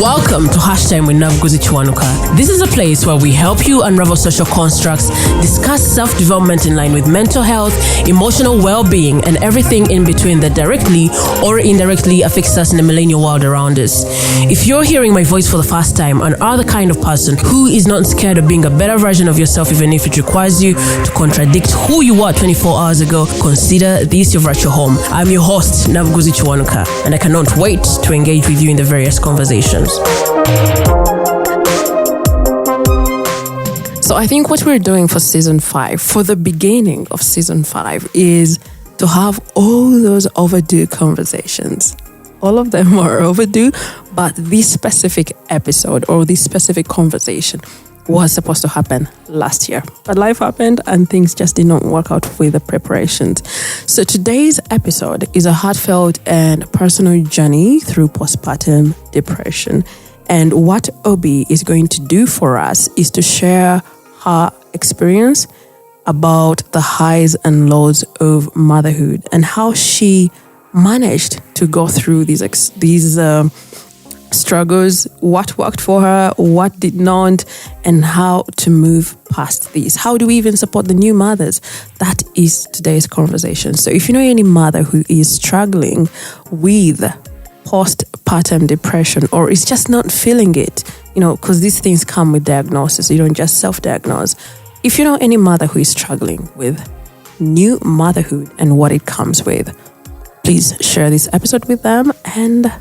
Welcome to Hashtime with Navguzi Chiwanuka. This is a place where we help you unravel social constructs, discuss self-development in line with mental health, emotional well-being, and everything in between that directly or indirectly affects us in the millennial world around us. If you're hearing my voice for the first time and are the kind of person who is not scared of being a better version of yourself even if it requires you to contradict who you were 24 hours ago, consider this your virtual home. I'm your host, Navguzi Chiwanuka, and I cannot wait to engage with you in the various conversations. So I think what we're doing for season 5, for the beginning of season 5, is to have all those overdue conversations. All of them are overdue, but this specific episode or this specific conversation was supposed to happen last year. But life happened and things just did not work out with the preparations. So today's episode is a heartfelt and personal journey through postpartum depression. And what Obi is going to do for us is to share her experience about the highs and lows of motherhood and how she managed to go through these struggles, what worked for her, what did not, and how to move past these. How do we even support the new mothers? That is today's conversation. So if you know any mother who is struggling with postpartum depression or is just not feeling it, because these things come with diagnosis, you don't just self-diagnose. If you know any mother who is struggling with new motherhood and what it comes with, please share this episode with them and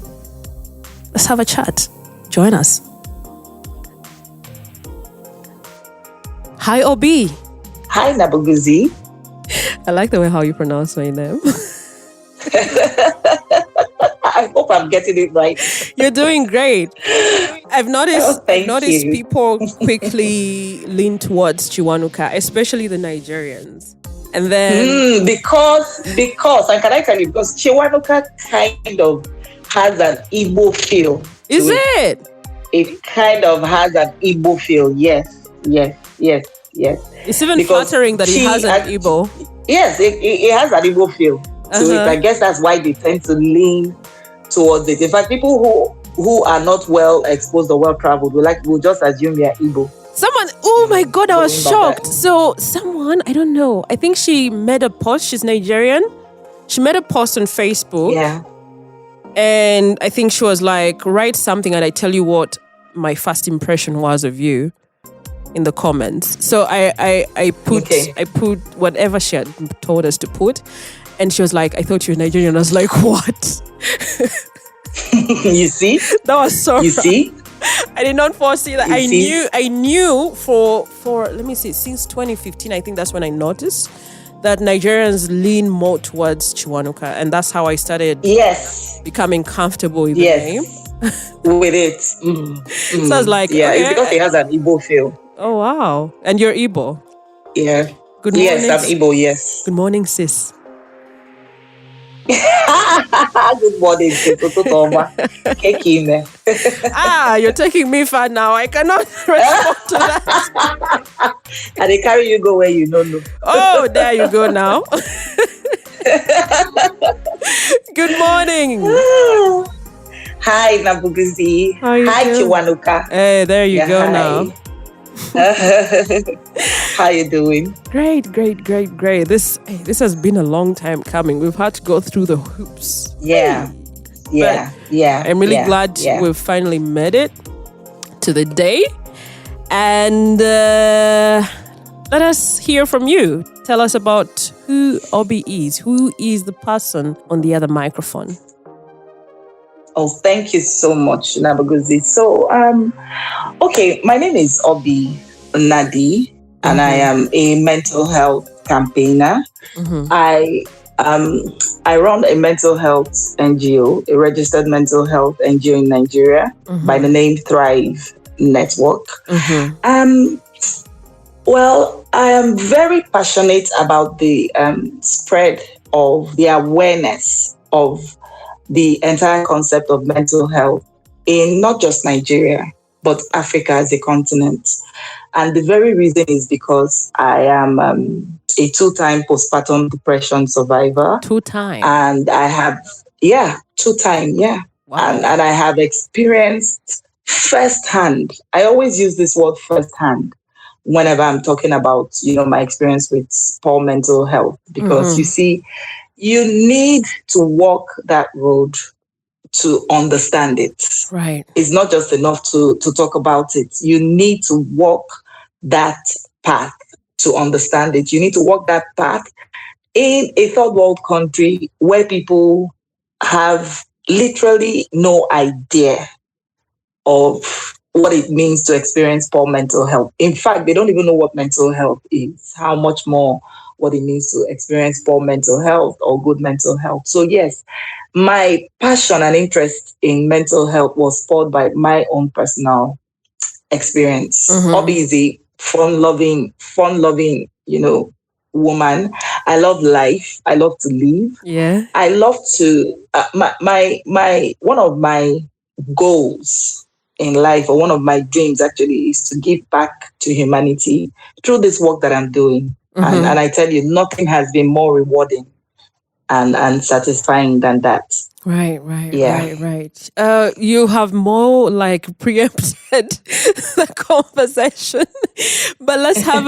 let's have a chat. Join us. Hi, Obi. Hi, Navguzi. I like the way how you pronounce my name. I hope I'm getting it right. You're doing great. I've noticed you. People quickly lean towards Chiwanuka, especially the Nigerians. And then because and can I tell you, because Chiwanuka kind of has an Igbo feel. Is it? It kind of has an Igbo feel. Yes. It's even flattering that it has an Igbo. Yes, it has an Igbo feel to it. I guess that's why they tend to lean towards it. In fact, people who are not well exposed or well traveled will just assume they are Igbo. Oh my God, I was shocked. So someone, I don't know, I think she made a post, she's Nigerian. She made a post on Facebook. Yeah. And I think she was like, write something and I tell you what my first impression was of you in the comments. So I put whatever she had told us to put. And she was like, I thought you were Nigerian. I was like, what? You see? That was so You see? I did not foresee that. I knew for let me see, since 2015, I think that's when I noticed that Nigerians lean more towards Chiwanuka, and that's how I started becoming comfortable with the name. With it. So I was like, it's because it has an Igbo feel. Oh wow. And you're Igbo? Yeah. Good morning. Yes, I'm Igbo, yes. Good morning, sis. Good morning, sis. You're taking me far now. I cannot respond to that. And they carry you go where you don't know. Oh, there you go now. Good morning. Hi, Navguzi. Hi, Chiwanuka. Hey, there you go hi. now. How you doing? Great. This has been a long time coming. We've had to go through the hoops. Yeah. I'm really glad we've finally made it to the day. And let us hear from you. Tell us about who Obi is. Who is the person on the other microphone? Oh, thank you so much, Navguzi. So, my name is Obiageli Nnadi, and I am a mental health campaigner. I run a mental health NGO, a registered mental health NGO in Nigeria by the name Thrive Network. Well, I am very passionate about the spread of the awareness of the entire concept of mental health in not just Nigeria, but Africa as a continent. And the very reason is because I am a 2-time postpartum depression survivor. 2-time? And I have, 2-time, Wow. And I have experienced firsthand. I always use this word firsthand whenever I'm talking about, my experience with poor mental health, because you see, you need to walk that road to understand it. Right. It's not just enough to talk about it. You need to walk that path to understand it. You need to walk that path in a third world country where people have literally no idea of what it means to experience poor mental health. In fact, they don't even know what mental health is, how much more what it means to experience poor mental health or good mental health. So yes, my passion and interest in mental health was spurred by my own personal experience. Obi is a fun-loving, woman. I love life. I love to live. Yeah. I love to, my one of my goals in life, or one of my dreams actually, is to give back to humanity through this work that I'm doing. And I tell you, nothing has been more rewarding and satisfying than that. Right. You have more like preempted the conversation, but let's have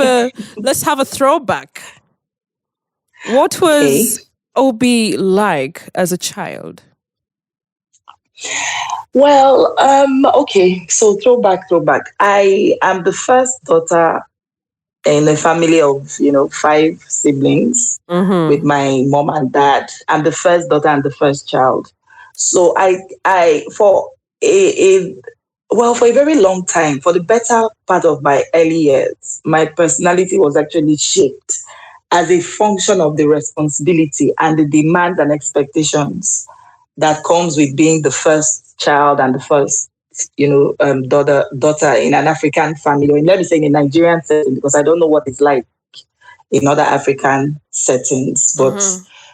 a throwback. What was Obi like as a child? Well, okay. So throwback. I am the first daughter in a family of 5 siblings with my mom and dad. I'm the first daughter and the first child. So I for for a very long time, for the better part of my early years, my personality was actually shaped as a function of the responsibility and the demands and expectations that comes with being the first child and the first daughter in an African family, or let me say in a Nigerian setting, because I don't know what it's like in other African settings. But,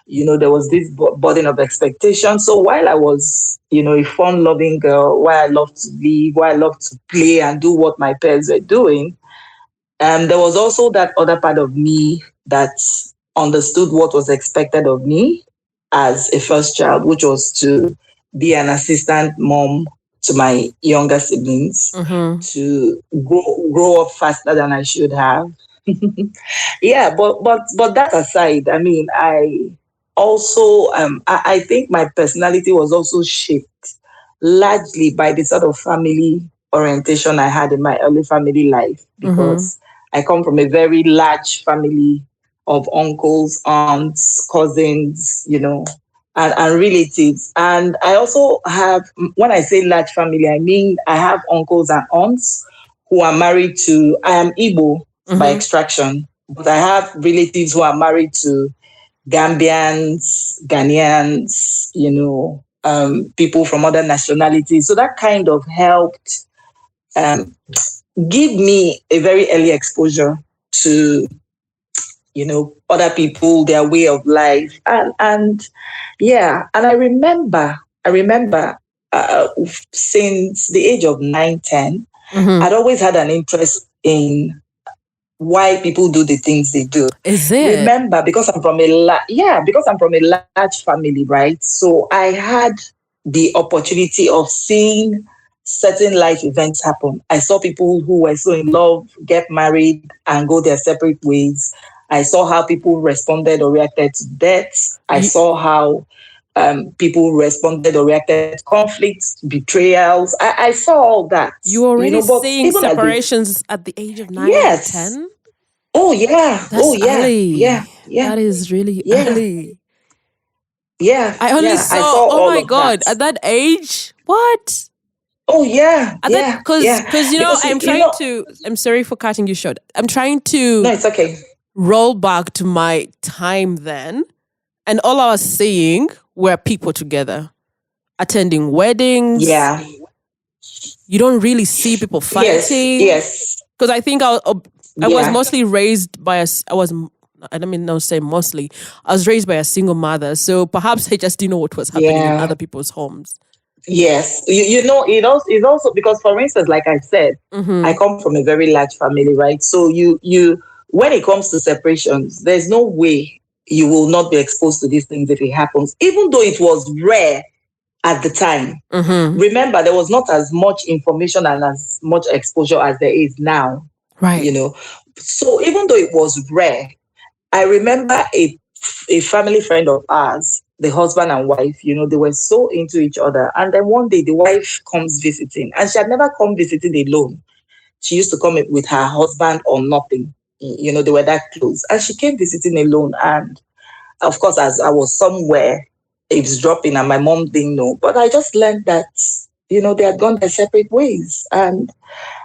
there was this burden of expectation. So while I was, a fun-loving girl, while I loved to live, while I loved to play and do what my parents were doing, there was also that other part of me that understood what was expected of me as a first child, which was to be an assistant mom to my younger siblings, to grow up faster than I should have. Yeah, but that aside, I mean, I also I think my personality was also shaped largely by the sort of family orientation I had in my early family life, because I come from a very large family of uncles, aunts, cousins, and relatives. And I also have, when I say large family, I mean I have uncles and aunts who are married to, I am Igbo by extraction, but I have relatives who are married to Gambians, Ghanaians, people from other nationalities. So that kind of helped give me a very early exposure to other people, their way of life. And I remember since the age of 9, 10, I'd always had an interest in why people do the things they do. Is it? Remember, because I'm from a large family, right? So I had the opportunity of seeing certain life events happen. I saw people who were so in love get married and go their separate ways. I saw how people responded or reacted to deaths. I saw how people responded or reacted to conflicts, betrayals. I saw all that. You were already seeing separations at the age of 9 or 10? Oh, yeah. That's early. Yeah. That is really early. Yeah. I only saw oh my God, at that age? What? Oh, yeah. Because, I'm sorry for cutting you short. I'm trying to... No, it's okay. Roll back to my time then, and all I was seeing were people together, attending weddings. Yeah. You don't really see people fighting. Yes. Because I think I was mostly raised by I was raised by a single mother, so perhaps I just didn't know what was happening in other people's homes. Yes, it also because, for instance, like I said, I come from a very large family, right? So you when it comes to separations, there's no way you will not be exposed to these things if it happens, even though it was rare at the time. Mm-hmm. Remember, there was not as much information and as much exposure as there is now, Right. So even though it was rare, I remember a family friend of ours, the husband and wife, they were so into each other. And then one day the wife comes visiting, and she had never come visiting alone. She used to come with her husband or nothing. They were that close. And she came visiting alone. And of course, as I was somewhere eavesdropping and my mom didn't know, but I just learned that, they had gone their separate ways. And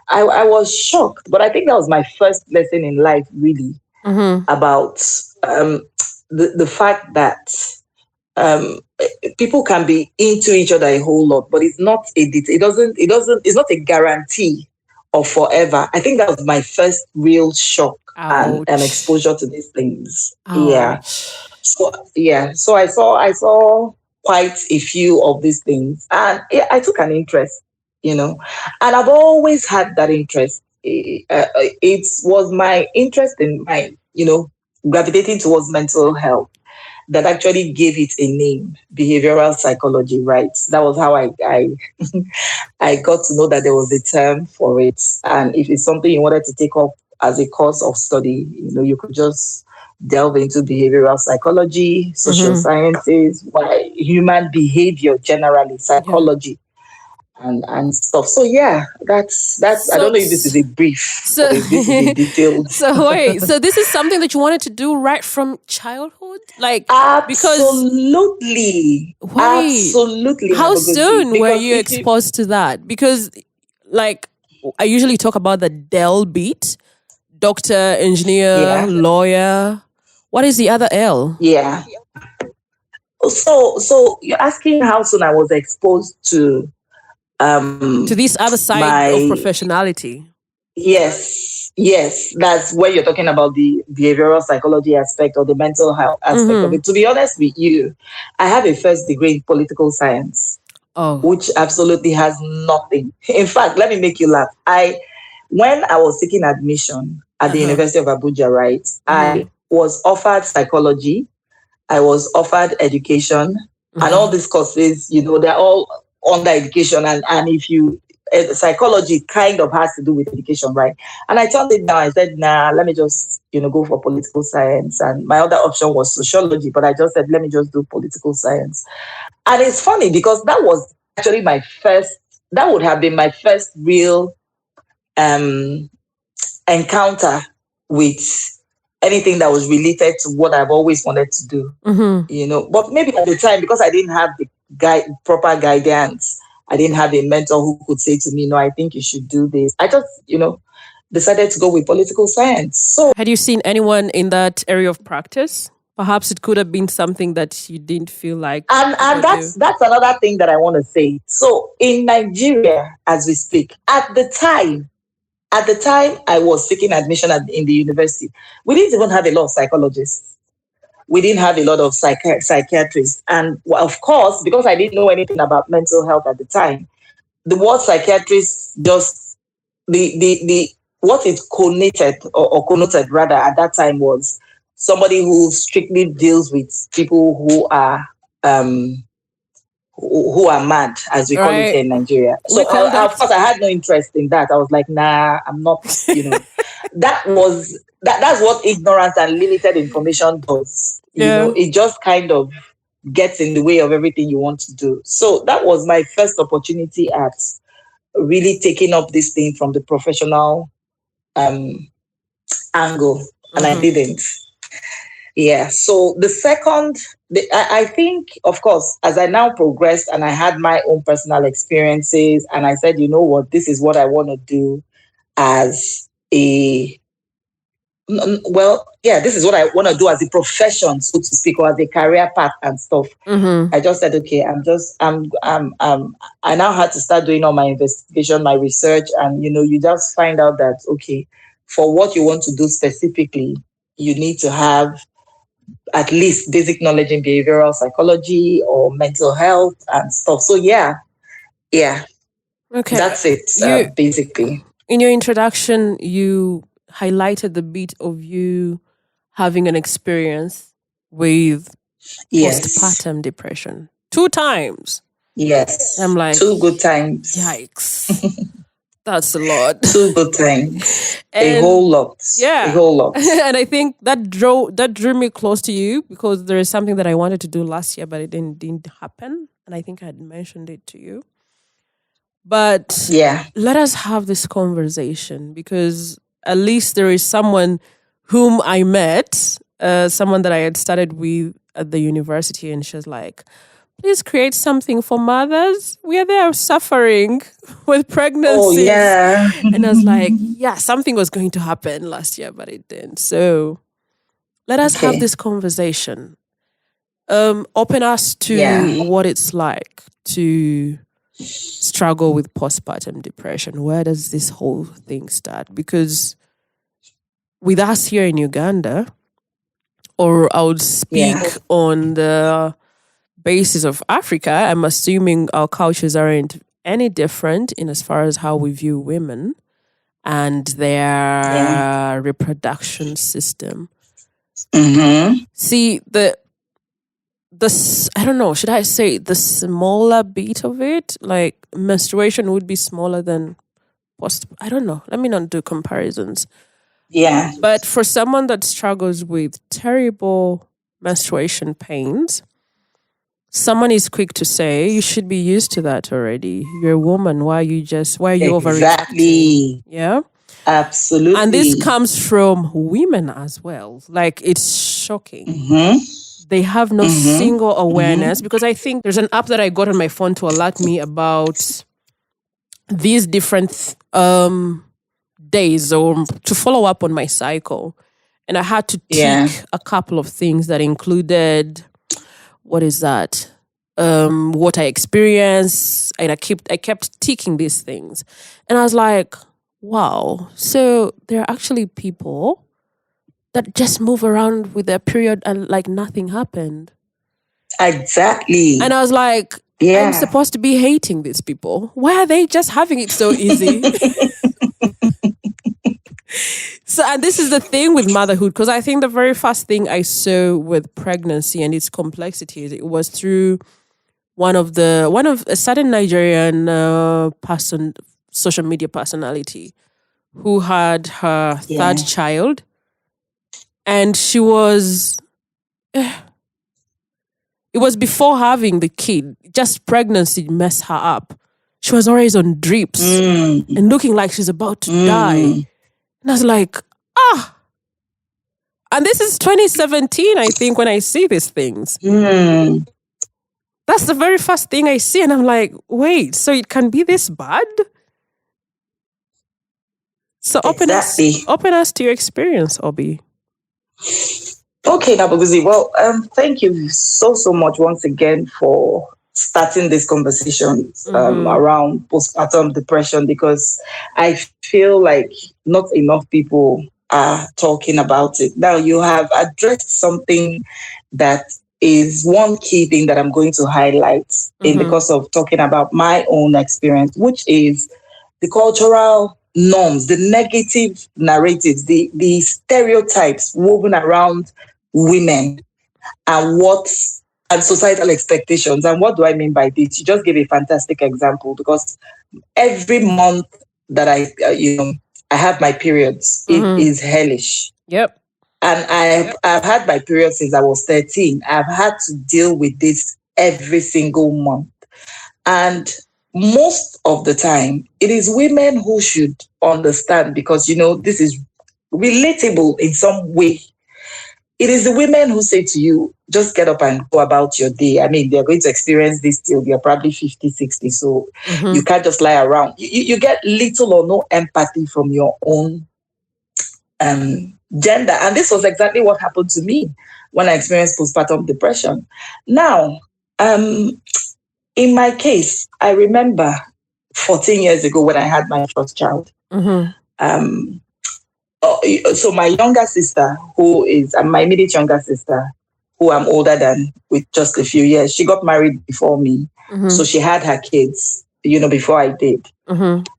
I was shocked. But I think that was my first lesson in life, really, about the fact that people can be into each other a whole lot, but it's not it's not a guarantee of forever. I think that was my first real shock and exposure to these things. Ouch. Yeah. So I saw quite a few of these things, and I took an interest, and I've always had that interest. It was my interest in my, gravitating towards mental health that actually gave it a name, behavioral psychology, right? That was how I I got to know that there was a term for it. And if it's something you wanted to take up as a course of study, you could just delve into behavioral psychology, social sciences, human behavior generally, psychology. And stuff. So yeah, that's. I don't know if this is a brief or if this is a detailed. So wait, so this is something that you wanted to do right from childhood, like absolutely, absolutely. How soon were you exposed to that? Because, like, I usually talk about the Dell beat: doctor, engineer, lawyer. What is the other L? Yeah. So you're asking how soon I was exposed to this other side of professionality. Yes, that's where you're talking about the behavioral psychology aspect or the mental health aspect of it. To be honest with you, I have a first degree in political science, which absolutely has nothing. In fact, let me make you laugh. When I was seeking admission at the University of Abuja, right, I was offered psychology, I was offered education, and all these courses, they're all under education, and if you psychology kind of has to do with education, right? And I turned it down. I said, nah, let me just go for political science. And my other option was sociology, but I just said, let me just do political science. And it's funny because that was actually that would have been my first real encounter with anything that was related to what I've always wanted to do. But maybe at the time, because I didn't have the proper guidance, I didn't have a mentor who could say to me, no, I think you should do this. I just, decided to go with political science. So had you seen anyone in that area of practice? Perhaps it could have been something that you didn't feel like. And that's another thing that I want to say. So in Nigeria, as we speak, at the time I was seeking admission in the university, we didn't even have a lot of psychologists. We didn't have a lot of psychiatrists. And of course, because I didn't know anything about mental health at the time, the word psychiatrist just, what it connoted or connoted rather at that time was somebody who strictly deals with people who are mad, as we call it here in Nigeria. So of course I had no interest in that. I was like, nah, I'm not, that's what ignorance and limited information does. It just kind of gets in the way of everything you want to do. So that was my first opportunity at really taking up this thing from the professional angle, and I didn't. Yeah. So the second, I think, of course, as I now progressed and I had my own personal experiences, and I said, you know what, this is what I want to do as this is what I want to do as a profession, so to speak, or as a career path and stuff. I just said, okay, I now had to start doing all my investigation, my research, and you just find out that, okay, for what you want to do specifically, you need to have at least basic knowledge in behavioral psychology or mental health and stuff. So yeah. Okay. That's it, basically. In your introduction, you highlighted the bit of you having an experience with postpartum depression 2 times. I'm Yes. like, Two good times. yikes, that's a lot. Two good times. A And whole lot. A yeah. whole lot. And I think that drew me close to you, because there is something that I wanted to do last year, but it didn't happen. And I think I had mentioned it to you. But Yeah. let us have this conversation, because at least there is someone whom I met, someone that I had started with at the university, and she was like, please create something for mothers. We are there suffering with Oh, pregnancies. yeah. And I was like, yeah, something was going to happen last year, but it didn't. So let us have Okay. this conversation. Open us to Yeah. what it's like to struggle with postpartum depression. Where does this whole thing start? Because with us here in Uganda, or I would speak Yeah. on the basis of Africa, I'm assuming our cultures aren't any different in as far as how we view women and their reproduction system. Mm-hmm. See, I don't know, should I say the smaller bit of it? Like menstruation would be smaller than I don't know. Let me not do comparisons. Yeah. But for someone that struggles with terrible menstruation pains, someone is quick to say, you should be used to that already. You're a woman. Why are you overreacting? Exactly. Yeah. Absolutely. And this comes from women as well. Like, it's shocking. Mm-hmm. They have no Mm-hmm. single awareness, because I think there's an app that I got on my phone to alert me about these different days, or to follow up on my cycle. And I had to tick a couple of things that included, what is that? What I experienced. And I kept ticking these things. And I was like, wow. So there are actually people that just move around with their period and like nothing happened. Exactly. And I was like, I'm supposed to be hating these people. Why are they just having it so easy? So, and this is the thing with motherhood, because I think the very first thing I saw with pregnancy and its complexities, it was through one of a certain Nigerian social media personality, who had her third child, and she was. It was before having the kid. Just pregnancy messed her up. She was always on drips and looking like she's about to die. And I was like, And this is 2017, I think, when I see these things. That's the very first thing I see. And I'm like, wait, so it can be this bad? So open us to your experience, Obi. Okay, Nabaguzi. Well, thank you so much once again for starting this conversation around postpartum depression, because I feel like not enough people are talking about it. Now, you have addressed something that is one key thing that I'm going to highlight in the course of talking about my own experience, which is the cultural norms, the negative narratives, the stereotypes woven around women and societal expectations. And what do I mean by this? You just gave a fantastic example, because every month that I have my periods, it is hellish. Yep. And I've had my period since I was 13. I've had to deal with this every single month. And most of the time, it is women who should understand, because, this is relatable in some way. It is the women who say to you, just get up and go about your day. I mean, they're going to experience this till they're probably 50, 60. So you can't just lie around. You get little or no empathy from your own gender. And this was exactly what happened to me when I experienced postpartum depression. Now, in my case, I remember 14 years ago when I had my first child. So my younger sister, who is my immediate younger sister, who I'm older than with just a few years, she got married before me. So she had her kids, before I did.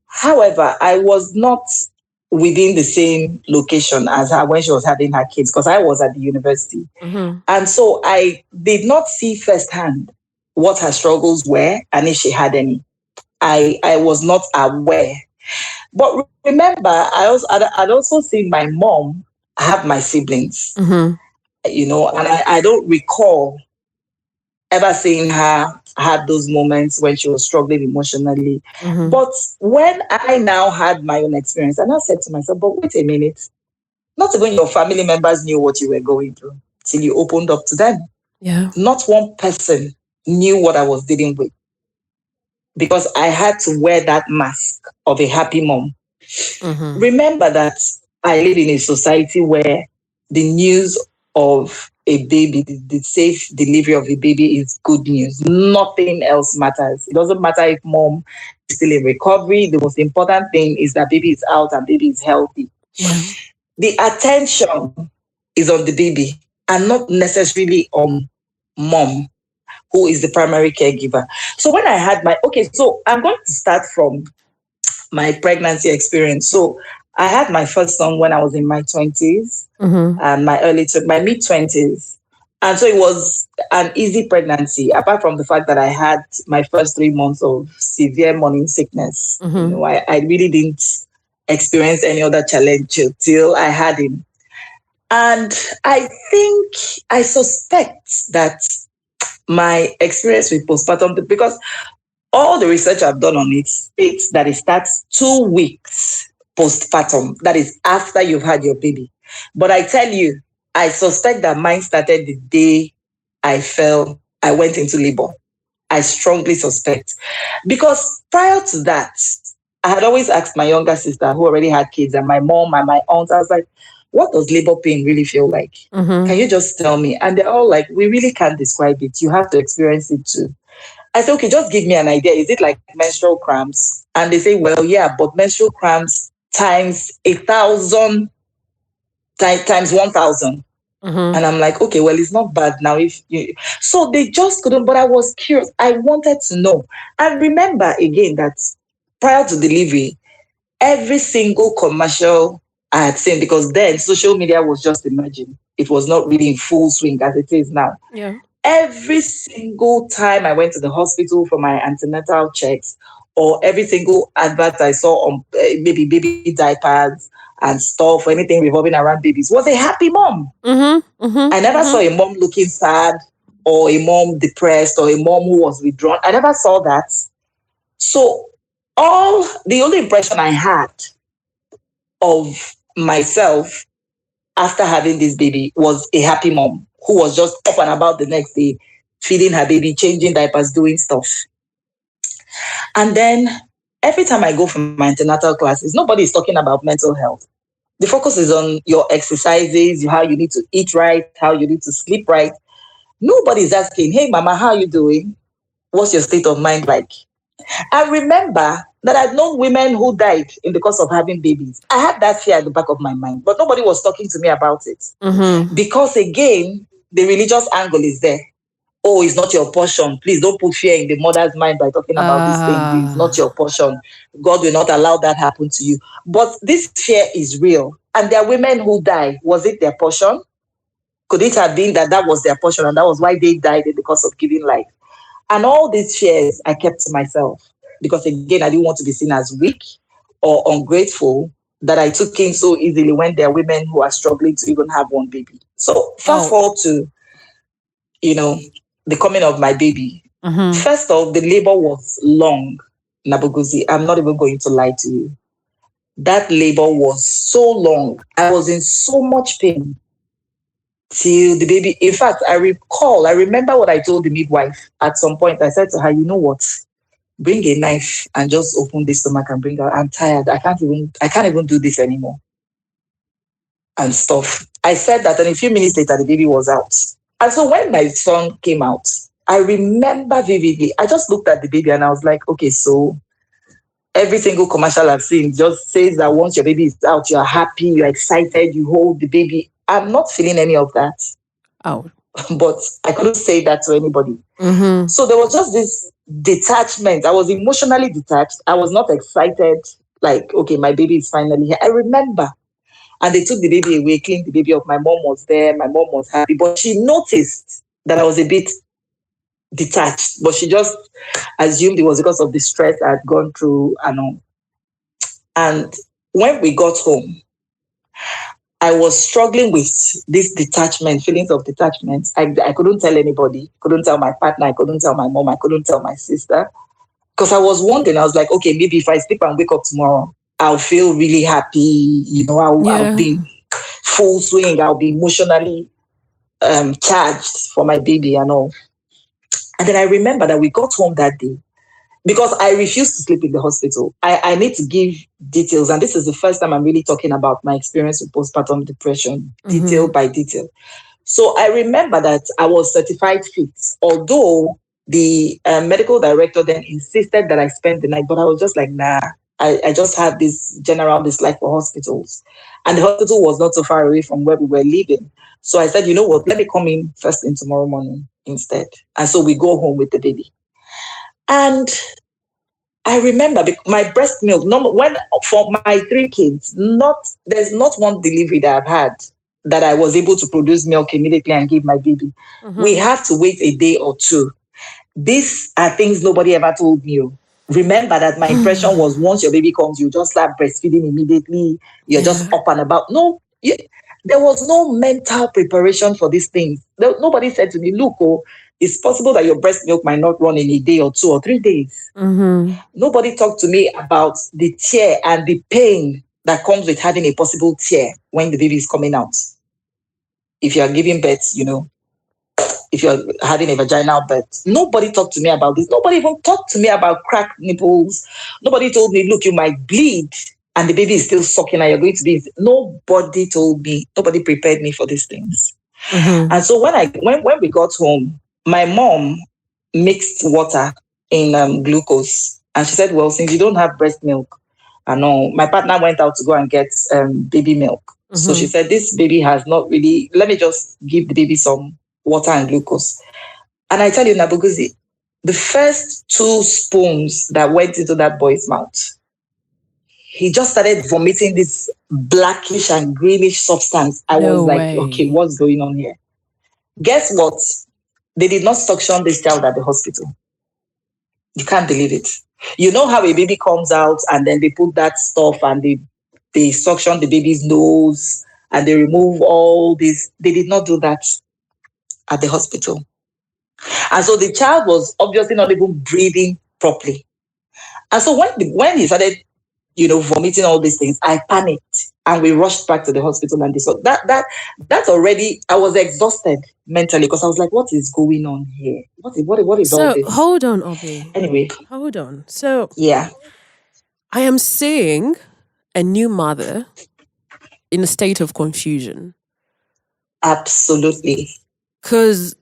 However, I was not within the same location as her when she was having her kids, because I was at the university. And so I did not see firsthand what her struggles were and if she had any. I was not aware. But remember, I'd also seen my mom have my siblings, and I don't recall ever seeing her had those moments when she was struggling emotionally. But when I now had my own experience, and I said to myself, but wait a minute, not even your family members knew what you were going through till you opened up to them. Yeah. Not one person knew what I was dealing with because I had to wear that mask of a happy mom. Remember that I live in a society where the news of a baby, the safe delivery of a baby is good news. Nothing else matters. It doesn't matter if mom is still in recovery. The most important thing is that baby is out and baby is healthy. Yeah. The attention is on the baby and not necessarily on mom, who is the primary caregiver. So when I had so I'm going to start from my pregnancy experience. So I had my first son when I was in my 20s and my mid-20s. And so it was an easy pregnancy, apart from the fact that I had my first 3 months of severe morning sickness. I really didn't experience any other challenge till I had him. And I suspect that my experience with postpartum, because all the research I've done on it states that it starts 2 weeks postpartum. That is after you've had your baby. But I tell you, I suspect that mine started the day I went into labor. I strongly suspect. Because prior to that, I had always asked my younger sister who already had kids and my mom and my aunt, I was like, what does labor pain really feel like? Can you just tell me? And they're all like, we really can't describe it. You have to experience it too. I said, okay, just give me an idea. Is it like menstrual cramps? And they say, well, yeah, but menstrual cramps times 1,000 times 1,000. And I'm like, okay, well, it's not bad now. So they just couldn't, but I was curious. I wanted to know. And remember again that prior to delivery, every single commercial I had seen, because then social media was just emerging. It was not really in full swing as it is now. Yeah. Every single time I went to the hospital for my antenatal checks, or every single advert I saw on maybe baby diapers and stuff, or anything revolving around babies, was a happy mom. I never saw a mom looking sad, or a mom depressed, or a mom who was withdrawn. I never saw that. So the only impression I had of myself after having this baby was a happy mom who was just up and about the next day, feeding her baby, changing diapers, doing stuff. And then every time I go for my antenatal classes, nobody is talking about mental health. The focus is on your exercises, how you need to eat right, how you need to sleep right. Nobody's asking, hey, mama, how are you doing? What's your state of mind like? I remember that I'd known women who died in the course of having babies. I had that fear at the back of my mind, but nobody was talking to me about it. Because again, the religious angle is there. Oh, it's not your portion. Please don't put fear in the mother's mind by talking about this thing. It's not your portion. God will not allow that happen to you. But this fear is real. And there are women who die. Was it their portion? Could it have been that was their portion and that was why they died in the course of giving life? And all these fears I kept to myself because, again, I didn't want to be seen as weak or ungrateful that I took in so easily when there are women who are struggling to even have one baby. So fast forward to, the coming of my baby. First off, the labor was long, Nabuguzi. I'm not even going to lie to you. That labor was so long. I was in so much pain till the baby. In fact, I remember what I told the midwife at some point. I said to her, you know what? Bring a knife and just open the stomach and bring out. I'm tired. I can't even do this anymore. And stuff. I said that, and a few minutes later, the baby was out. And so when my son came out, I remember vividly, I just looked at the baby and I was like, okay, so every single commercial I've seen just says that once your baby is out, you're happy, you're excited, you hold the baby. I'm not feeling any of that. Oh. But I couldn't say that to anybody. So there was just this detachment. I was emotionally detached. I was not excited, like, okay, my baby is finally here. I remember. And they took the baby away, cleaned the baby up. My mom was there. My mom was happy. But she noticed that I was a bit detached, but she just assumed it was because of the stress I had gone through and all. And when we got home, I was struggling with this detachment, feelings of detachment. I couldn't tell anybody, couldn't tell my partner, I couldn't tell my mom, I couldn't tell my sister. Because I was wondering, I was like, okay, maybe if I sleep and wake up tomorrow, I'll feel really happy, I'll be full swing, I'll be emotionally charged for my baby and all. And then I remember that we got home that day because I refused to sleep in the hospital. I need to give details. And this is the first time I'm really talking about my experience with postpartum depression, detail by detail. So I remember that I was certified fit, although the medical director then insisted that I spend the night, but I was just like, nah, I just had this general dislike for hospitals. And the hospital was not so far away from where we were living. So I said, you know what, let me come in first thing tomorrow morning instead. And so we go home with the baby. And I remember my breast milk, when for my 3 kids, there's not one delivery that I've had that I was able to produce milk immediately and give my baby. We have to wait a day or two. These are things nobody ever told me. Remember that my impression was once your baby comes, you just start breastfeeding immediately. You're just up and about. No, there was no mental preparation for these things. Nobody said to me, look, it's possible that your breast milk might not run in a day or 2 or 3 days. Nobody talked to me about the tear and the pain that comes with having a possible tear when the baby is coming out. If you are giving birth, if you're having a vaginal birth. Nobody talked to me about this. Nobody even talked to me about cracked nipples. Nobody told me, look, you might bleed and the baby is still sucking and you're going to be. Nobody told me. Nobody prepared me for these things. And so when we got home, my mom mixed water in glucose. And she said, well, since you don't have breast milk, I know my partner went out to go and get baby milk. So she said, this baby has not really, let me just give the baby some water and glucose. And I tell you, Nabuguzi, the first 2 spoons that went into that boy's mouth, he just started vomiting this blackish and greenish substance. I was like, okay, what's going on here? Guess what? They did not suction this child at the hospital. You can't believe it. You know how a baby comes out and then they put that stuff and they suction the baby's nose and they remove all this. They did not do that at the hospital. And so the child was obviously not even breathing properly. And so when he started, vomiting all these things, I panicked and we rushed back to the hospital. And so that's already, I was exhausted mentally because I was like, what is going on here? What is all this? So hold on, Obi. Anyway. Hold on. So yeah, I am seeing a new mother in a state of confusion. Absolutely. Because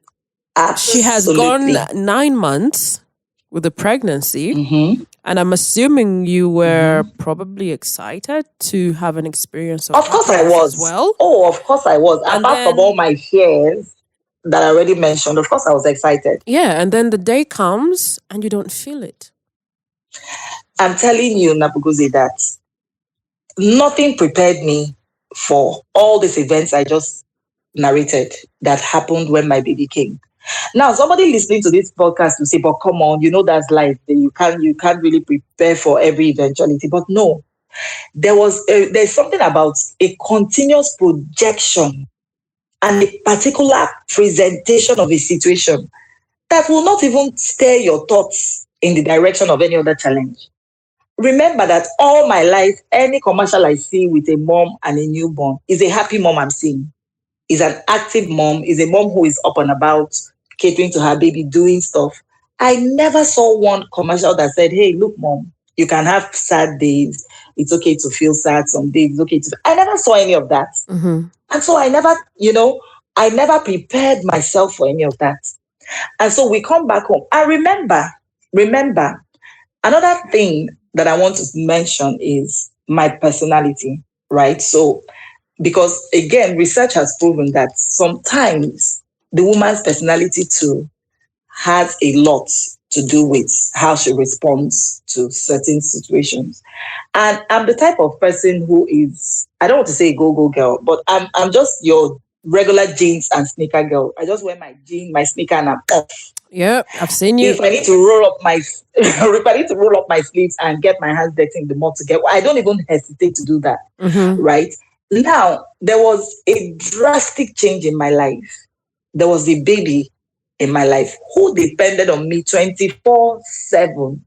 she has gone 9 months with the pregnancy. And I'm assuming you were probably excited to have an experience of course I was. As well. Oh, of course I was. And apart from all my fears that I already mentioned, of course I was excited. Yeah, and then the day comes and you don't feel it. I'm telling you, Nabuguzi, that nothing prepared me for all these events I just narrated that happened when my baby came. Now, somebody listening to this podcast will say, but come on, that's life. You can't really prepare for every eventuality. But no, there's something about a continuous projection and a particular presentation of a situation that will not even steer your thoughts in the direction of any other challenge. Remember that all my life, any commercial I see with a mom and a newborn is a happy mom I'm seeing. Is an active mom, is a mom who is up and about, catering to her baby, doing stuff. I never saw one commercial that said, hey, look, mom, you can have sad days. It's okay to feel sad some days. It's okay to. I never saw any of that. And so I never prepared myself for any of that. And so we come back home. I remember, another thing that I want to mention is my personality, right? So, because again, research has proven that sometimes the woman's personality too has a lot to do with how she responds to certain situations. And I'm the type of person who is, I don't want to say go-go girl, but I'm just your regular jeans and sneaker girl. I just wear my jeans, my sneaker, and I'm off. Yep, I've seen you. If I need to roll up my if I need to roll up my sleeves and get my hands dirty in the mud to get, I don't even hesitate to do that. Right now, there was a drastic change in my life. There was a baby in my life who depended on me 24/7.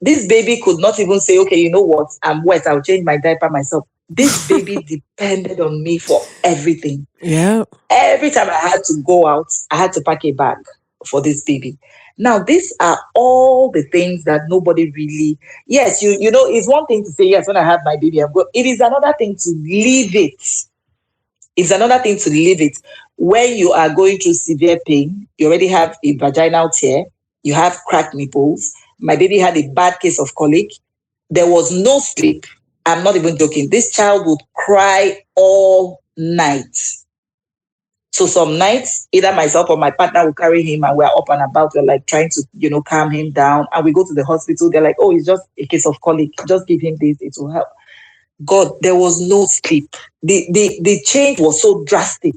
This baby could not even say, okay, you know what, I'm wet, I'll change my diaper myself. This baby depended on me for everything. Yeah. Every time I had to go out, I had to pack a bag for this baby. Now, these are all the things that nobody really, yes, you know, it's one thing to say, yes, when I have my baby, I'm good. It is another thing to leave it. It's another thing to leave it. When you are going through severe pain, you already have a vaginal tear, you have cracked nipples. My baby had a bad case of colic. There was no sleep. I'm not even joking. This child would cry all night. So some nights, either myself or my partner will carry him and we're up and about. We're like trying to, you know, calm him down. And we go to the hospital. They're like, oh, it's just a case of colic. Just give him this. It will help. God, there was no sleep. The change was so drastic.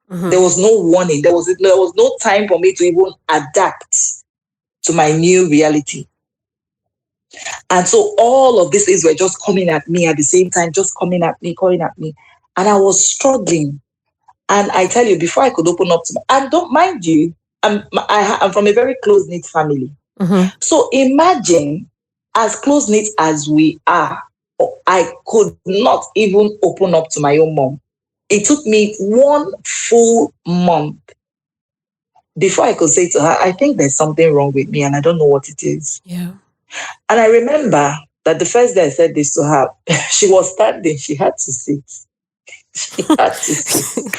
There was no warning. There was no time for me to even adapt to my new reality. And so all of these things were just coming at me at the same time, just coming at me. And I was struggling. And I tell you, before I could open up to, and don't mind you, I'm from a very close-knit family. So imagine, as close-knit as we are, I could not even open up to my own mom. It took me 1 full month before I could say to her, I think there's something wrong with me and I don't know what it is. Yeah. And I remember that the first day I said this to her, she was standing, she had to sit. She had to sit.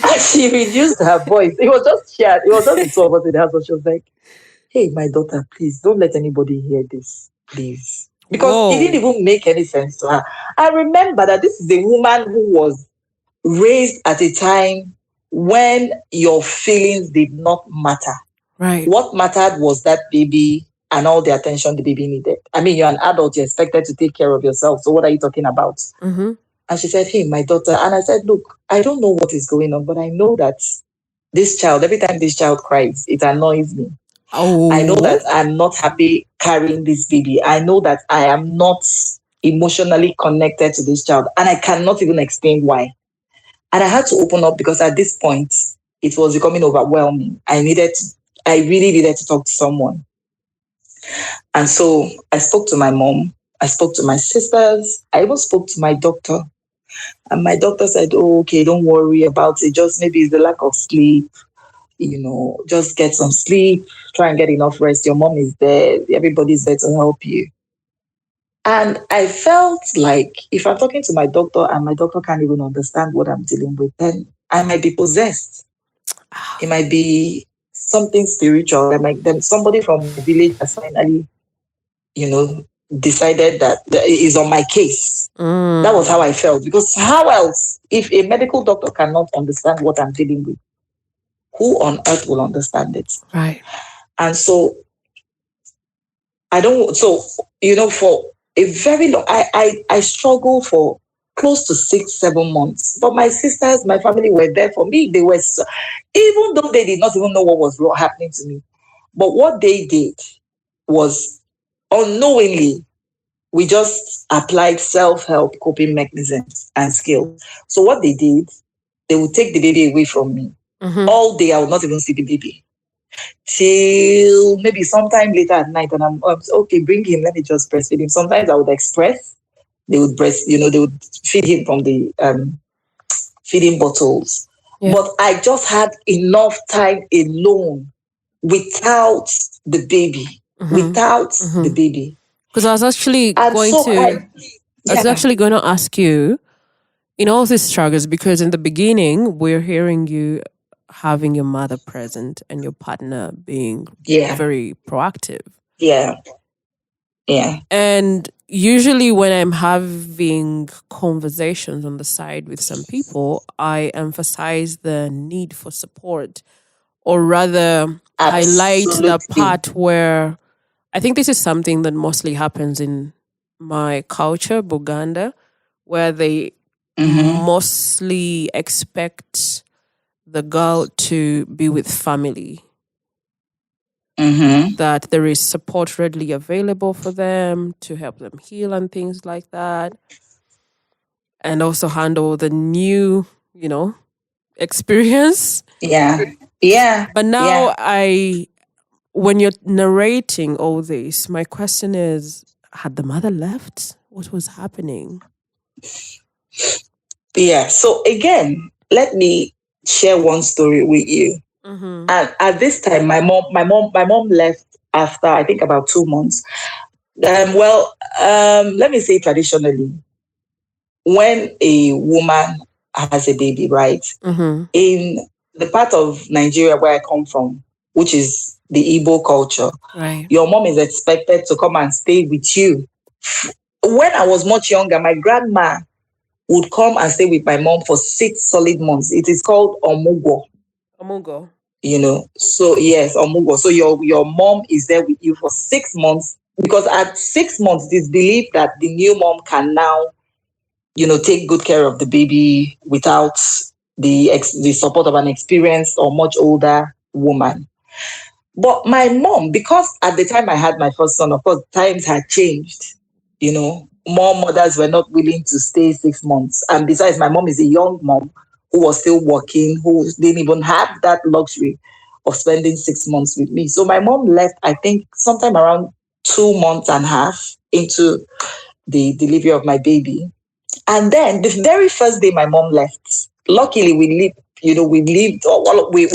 And she reduced her voice. It was just the two of us in the house. But she was like, hey, my daughter, please don't let anybody hear this, please. Because it didn't even make any sense to her. I remember that this is a woman who was raised at a time when your feelings did not matter. Right. What mattered was that baby and all the attention the baby needed. I mean, you're an adult, you're expected to take care of yourself. So what are you talking about? And she said, hey, my daughter. And I said, look, I don't know what is going on, but I know that this child, every time this child cries, it annoys me. I know that I'm not happy carrying this baby. I know that I am not emotionally connected to this child. And I cannot even explain why. And I had to open up because at this point, it was becoming overwhelming. I really needed to talk to someone. And so I spoke to my mom. I spoke to my sisters. I even spoke to my doctor. And my doctor said, oh, okay, don't worry about it. Just maybe it's the lack of sleep. You know, just get some sleep. Try and get enough rest. Your mom is there. Everybody's there to help you. And I felt like if I'm talking to my doctor and my doctor can't even understand what I'm dealing with, then I might be possessed. It might be something spiritual. Somebody from the village has finally, you know, decided that is on my case. That was how I felt. Because how else, if a medical doctor cannot understand what I'm dealing with, who on earth will understand it? Right. And so, for a very long, I struggled for close to 6-7 months. But my sisters, my family were there for me. They were, even though they did not even know what was happening to me. But what they did was, unknowingly, we just applied self-help coping mechanisms and skills. So what they did, they would take the baby away from me. All day, I would not even see the baby. Till maybe sometime later at night, and I'm okay, bring him, let me just breastfeed him. Sometimes I would express, they would they would feed him from the feeding bottles. Yeah. But I just had enough time alone without the baby. The baby. Because I was actually going to ask you, in all these struggles, because in the beginning, we're hearing you having your mother present and your partner being very proactive. Yeah. And usually when I'm having conversations on the side with some people, I emphasize the need for support, or rather highlight the part where I think this is something that mostly happens in my culture, Buganda, where they mostly expect the girl to be with family that there is support readily available for them to help them heal and things like that. And also handle the new, experience. Yeah. Yeah. But now Yeah. when you're narrating all this, my question is, had the mother left? What was happening? Yeah. So again, let me share one story with you. Mm-hmm. And at this time, my mom left after I think about 2 months. Let me say traditionally, when a woman has a baby, right? Mm-hmm. In the part of Nigeria where I come from, which is the Igbo culture, Right. your mom is expected to come and stay with you. When I was much younger, my grandma would come and stay with my mom for 6 solid months. It is called omugo. Omugo. So yes, omugo. So your mom is there with you for 6 months, because at 6 months it is believed that the new mom can now, take good care of the baby without the support of an experienced or much older woman. But my mom, because at the time I had my first son, of course, times had changed. More mothers were not willing to stay 6 months. And besides, my mom is a young mom who was still working, who didn't even have that luxury of spending 6 months with me. So my mom left, I think, sometime around 2 months and a half into the delivery of my baby. And then the very first day my mom left, luckily we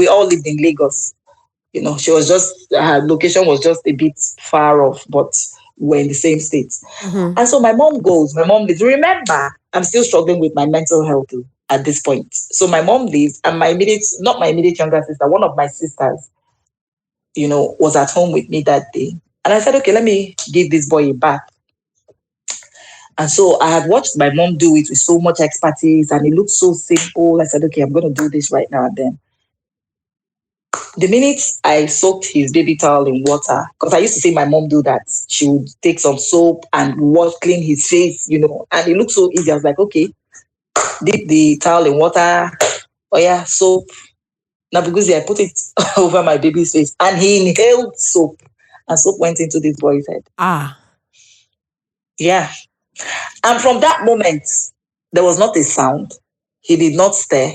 all lived in Lagos. She was just, her location was just a bit far off, but we're in the same state. Mm-hmm. And so my mom leaves. Remember, I'm still struggling with my mental health at this point. So my mom leaves, and not my immediate younger sister, one of my sisters, was at home with me that day. And I said, okay, let me give this boy a bath. And so I had watched my mom do it with so much expertise, and it looked so simple. I said, okay, I'm going to do this right now and then. The minute I soaked his baby towel in water, because I used to see my mom do that. She would take some soap and clean his face, and it looked so easy. I was like, okay, dip the towel in water. Oh yeah, soap. Nabuguzi, I put it over my baby's face, and he inhaled soap, and soap went into this boy's head. Yeah. And from that moment, there was not a sound. He did not stir.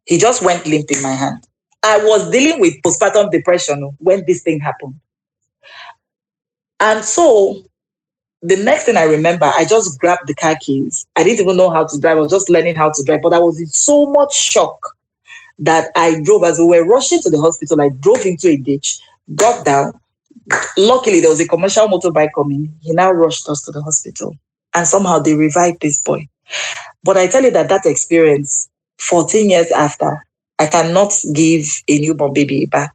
He just went limp in my hand. I was dealing with postpartum depression when this thing happened. And so the next thing I remember, I just grabbed the car keys. I didn't even know how to drive. I was just learning how to drive. But I was in so much shock that I drove. As we were rushing to the hospital, I drove into a ditch, got down. Luckily, there was a commercial motorbike coming. He now rushed us to the hospital. And somehow they revived this boy. But I tell you that experience, 14 years after, I cannot give a newborn baby a bath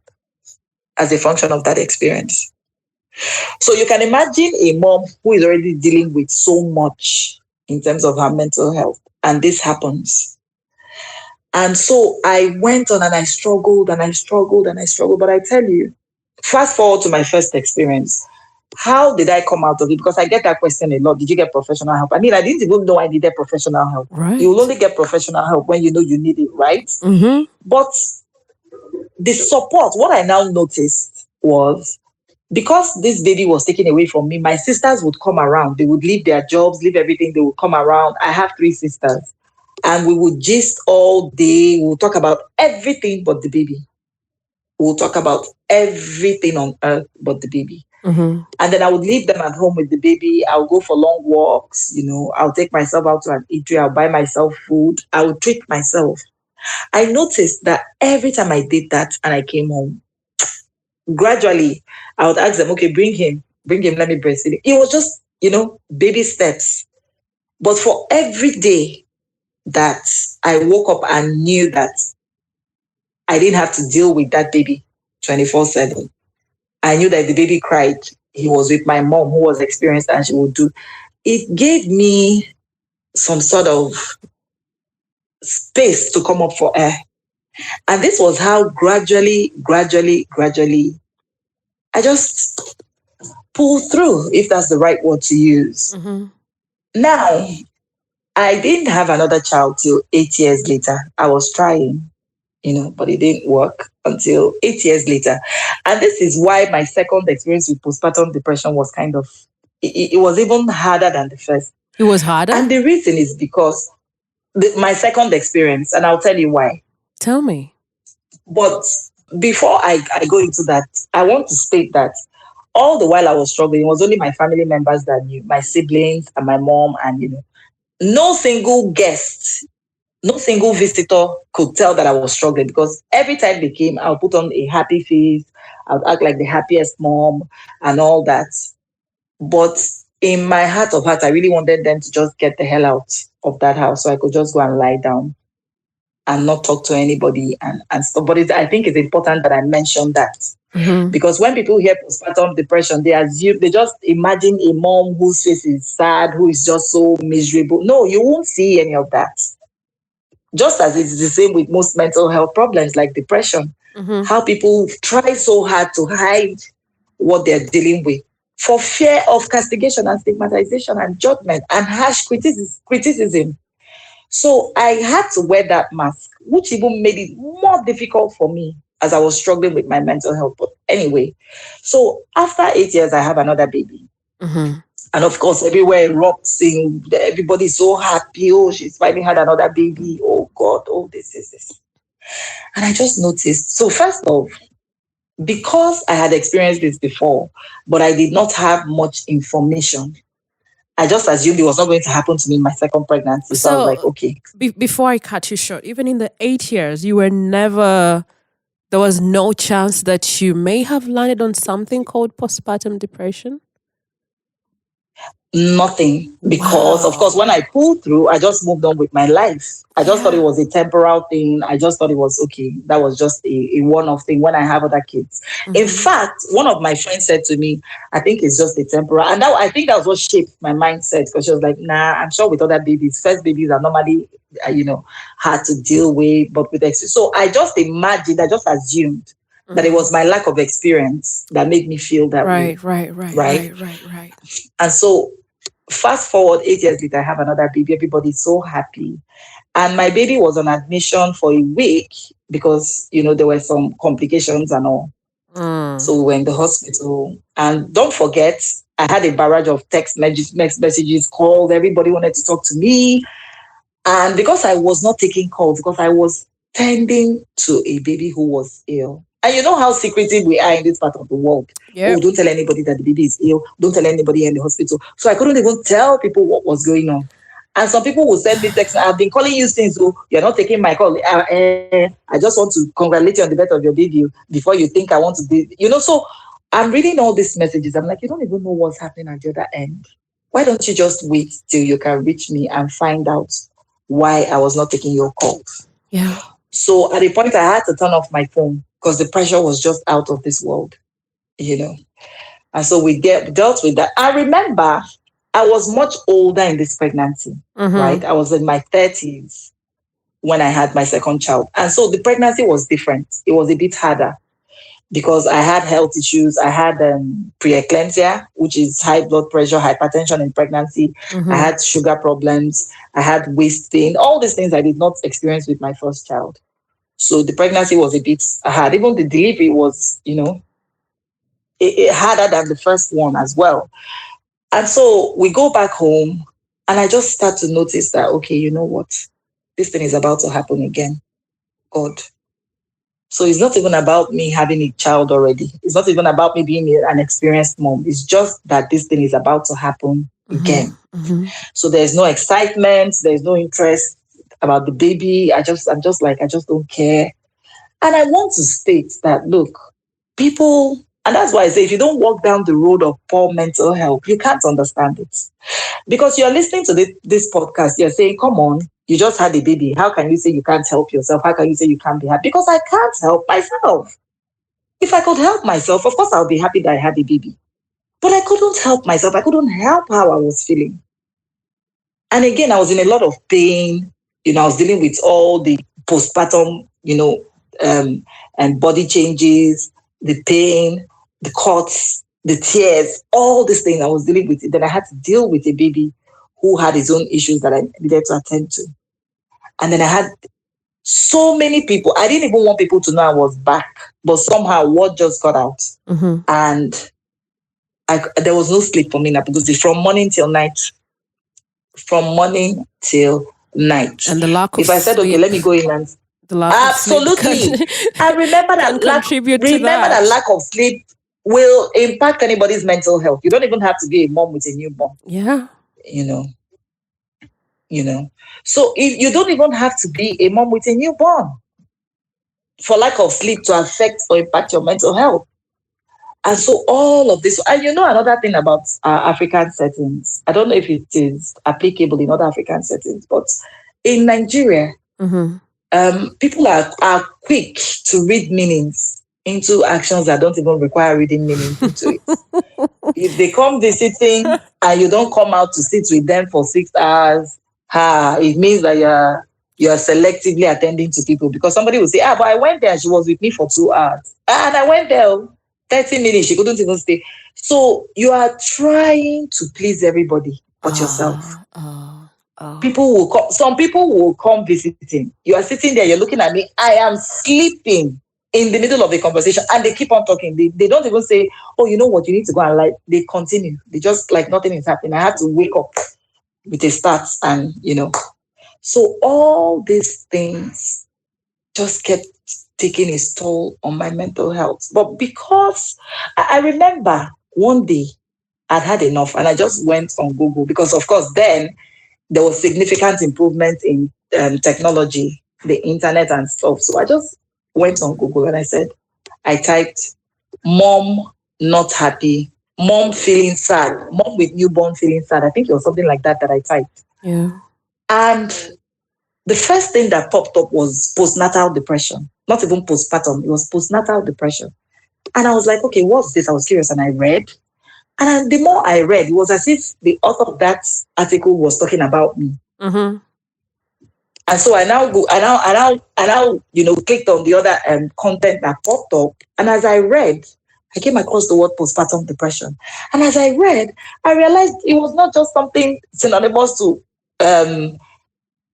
as a function of that experience. So you can imagine a mom who is already dealing with so much in terms of her mental health, and this happens. And so I went on and I struggled and I struggled and I struggled. But I tell you, fast forward to my first experience. How did I come out of it? Because I get that question a lot. Did you get professional help? I mean, I didn't even know I needed professional help. Right. You will only get professional help when you know you need it, right? Mm-hmm. But the support, what I now noticed was, because this baby was taken away from me, my sisters would come around. They would leave their jobs, leave everything. They would come around. I have 3 sisters. And we would gist all day. We would talk about everything but the baby. We would talk about everything on earth but the baby. Mm-hmm. And then I would leave them at home with the baby. I'll go for long walks. I'll take myself out to an eatery. I'll buy myself food. I would treat myself. I noticed that every time I did that and I came home, gradually I would ask them, okay, bring him, let me breastfeed him. It was just, baby steps. But for every day that I woke up and knew that I didn't have to deal with that baby 24/7, I knew that if the baby cried, he was with my mom, who was experienced, and she would do. It gave me some sort of space to come up for air. And this was how gradually, I just pulled through, if that's the right word to use. Mm-hmm. Now, I didn't have another child till 8 years later. I was trying. but it didn't work until 8 years later. And this is why my second experience with postpartum depression was kind of, it was even harder than the first. It was harder? And the reason is because my second experience, and I'll tell you why. Tell me. But before I go into that, I want to state that all the while I was struggling, it was only my family members that knew, my siblings and my mom, and no single guest, no single visitor could tell that I was struggling, because every time they came, I'll put on a happy face, I'll act like the happiest mom and all that. But in my heart of hearts, I really wanted them to just get the hell out of that house so I could just go and lie down and not talk to anybody and stuff. But I think it's important that I mention that. Mm-hmm. Because when people hear postpartum depression, they just imagine a mom whose face is sad, who is just so miserable. No, you won't see any of that. Just as it's the same with most mental health problems like depression, how people try so hard to hide what they're dealing with for fear of castigation and stigmatization and judgment and harsh criticism. So I had to wear that mask, which even made it more difficult for me as I was struggling with my mental health. But anyway, so after 8 years, I have another baby. Mm-hmm. And of course, everywhere erupts, everybody's so happy. Oh, she's finally had another baby. Oh God, oh, this. And I just noticed. So first off, because I had experienced this before, but I did not have much information, I just assumed it was not going to happen to me in my second pregnancy. So I was like, okay. Before I cut you short, even in the 8 years, there was no chance that you may have landed on something called postpartum depression? Nothing, because of course when I pulled through, I just moved on with my life. I just thought it was a temporal thing. I just thought it was okay. That was just a one-off thing when I have other kids. Mm-hmm. In fact, one of my friends said to me, I think it's just a temporal. And I think that was what shaped my mindset, because she was like, nah, I'm sure with other babies, first babies are normally, hard to deal with, but with so I just imagined, I just assumed that it was my lack of experience that made me feel that way. Right. And so fast forward 8 years later, I have another baby. Everybody's so happy. And my baby was on admission for a week because, there were some complications and all. So we were in the hospital. And don't forget, I had a barrage of text messages, calls. Everybody wanted to talk to me. And because I was not taking calls, because I was tending to a baby who was ill. And you know how secretive we are in this part of the world. Yep. Oh, don't tell anybody that the baby is ill. Don't tell anybody in the hospital. So I couldn't even tell people what was going on. And some people will send me texts, I've been calling you since, so you're not taking my call. I just want to congratulate you on the birth of your baby before you think I want to be, so I'm reading all these messages. I'm like, you don't even know what's happening at the other end. Why don't you just wait till you can reach me and find out why I was not taking your calls? Yeah. So at a point, I had to turn off my phone because the pressure was just out of this world, And so we dealt with that. I remember I was much older in this pregnancy, right? I was in my 30s when I had my second child. And so the pregnancy was different. It was a bit harder because I had health issues. I had preeclampsia, which is high blood pressure, hypertension in pregnancy. I had sugar problems. I had waist pain, all these things I did not experience with my first child. So the pregnancy was a bit hard. Even the delivery was, it harder than the first one as well. And so we go back home and I just start to notice that, okay, you know what? This thing is about to happen again. God. So it's not even about me having a child already. It's not even about me being an experienced mom. It's just that this thing is about to happen again. So there's no excitement. There's no interest about the baby. I'm just like, I just don't care. And I want to state that, look, people, and that's why I say, if you don't walk down the road of poor mental health, you can't understand it. Because you're listening to this podcast, you're saying, come on, you just had a baby. How can you say you can't help yourself? How can you say you can't be happy? Because I can't help myself. If I could help myself, of course, I'll be happy that I had a baby. But I couldn't help myself. I couldn't help how I was feeling. And again, I was in a lot of pain. I was dealing with all the postpartum, and body changes, the pain, the cuts, the tears, all these things I was dealing with. Then I had to deal with a baby who had his own issues that I needed to attend to. And then I had So many people, I didn't even want people to know I was back, but somehow word just got out. And there was no sleep for me now, because it's from morning till night. From morning till night. And the lack of if I said, okay, let me go in and the lack absolutely. of sleep I remember can contribute to that that. lack of sleep will impact anybody's mental health. You don't even have to be a mom with a newborn. Yeah. You know. So if you don't even have to be a mom with a newborn for lack of sleep to affect or impact your mental health. And so all of this, and another thing about African settings, I don't know if it is applicable in other African settings, but in Nigeria, people are quick to read meanings into actions that don't even require reading meanings into it. If they come visiting and you don't come out to sit with them for 6 hours, it means that you're selectively attending to people, because somebody will say, but I went there and she was with me for 2 hours. And I went there 30 minutes, she couldn't even stay. So you are trying to please everybody but yourself. People will come, some people will come visiting. You are sitting there, you're looking at me, I am sleeping in the middle of a conversation, and they keep on talking. They don't even say, oh, you know what, you need to go and they continue. They just like nothing is happening. I have to wake up with a start, and so all these things just kept taking its toll on my mental health. But because I remember one day I'd had enough, and I just went on Google, because of course then there was significant improvement in technology, the internet and stuff. So I just went on Google and I typed mom not happy, mom feeling sad, mom with newborn feeling sad. I think it was something like that I typed. Yeah. And the first thing that popped up was postnatal depression. Not even postpartum, it was postnatal depression. And I was like, okay, what's this? I was curious, and I read. And the more I read, it was as if the author of that article was talking about me. And so I now clicked on the other content that popped up. And as I read, I came across the word postpartum depression. And as I read, I realized it was not just something synonymous to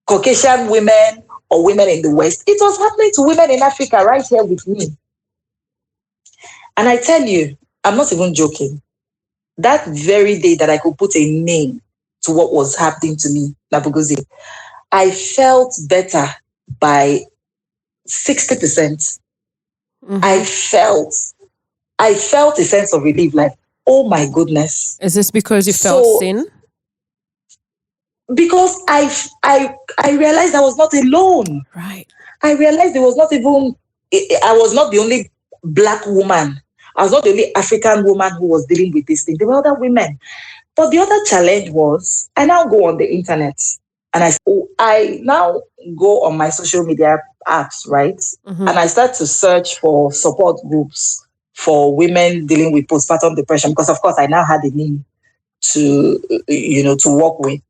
Caucasian women or women in the West. It was happening to women in Africa right here with me. And I tell you, I'm not even joking. That very day that I could put a name to what was happening to me, Nabugozi, I felt better by 60%. I felt a sense of relief, like, oh my goodness. Is this because you felt seen? Because I realized I was not alone. Right. I realized I was not the only Black woman. I was not the only African woman who was dealing with this thing. There were other women. But the other challenge was, I now go on the internet, and I now go on my social media apps, right? And I start to search for support groups for women dealing with postpartum depression, because of course I now had a name to work with.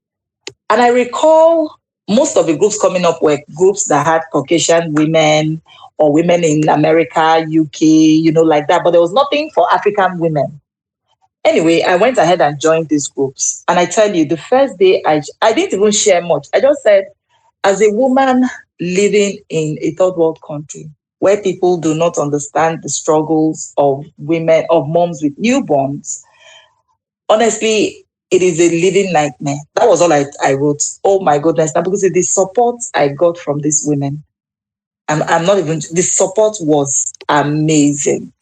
And I recall most of the groups coming up were groups that had Caucasian women or women in America, UK, like that. But there was nothing for African women. Anyway, I went ahead and joined these groups. And I tell you, the first day, I didn't even share much. I just said, as a woman living in a third world country where people do not understand the struggles of women, of moms with newborns, honestly, it is a living nightmare. That was all I wrote. Oh my goodness. Now, because the support I got from these women, I'm not even, the support was amazing.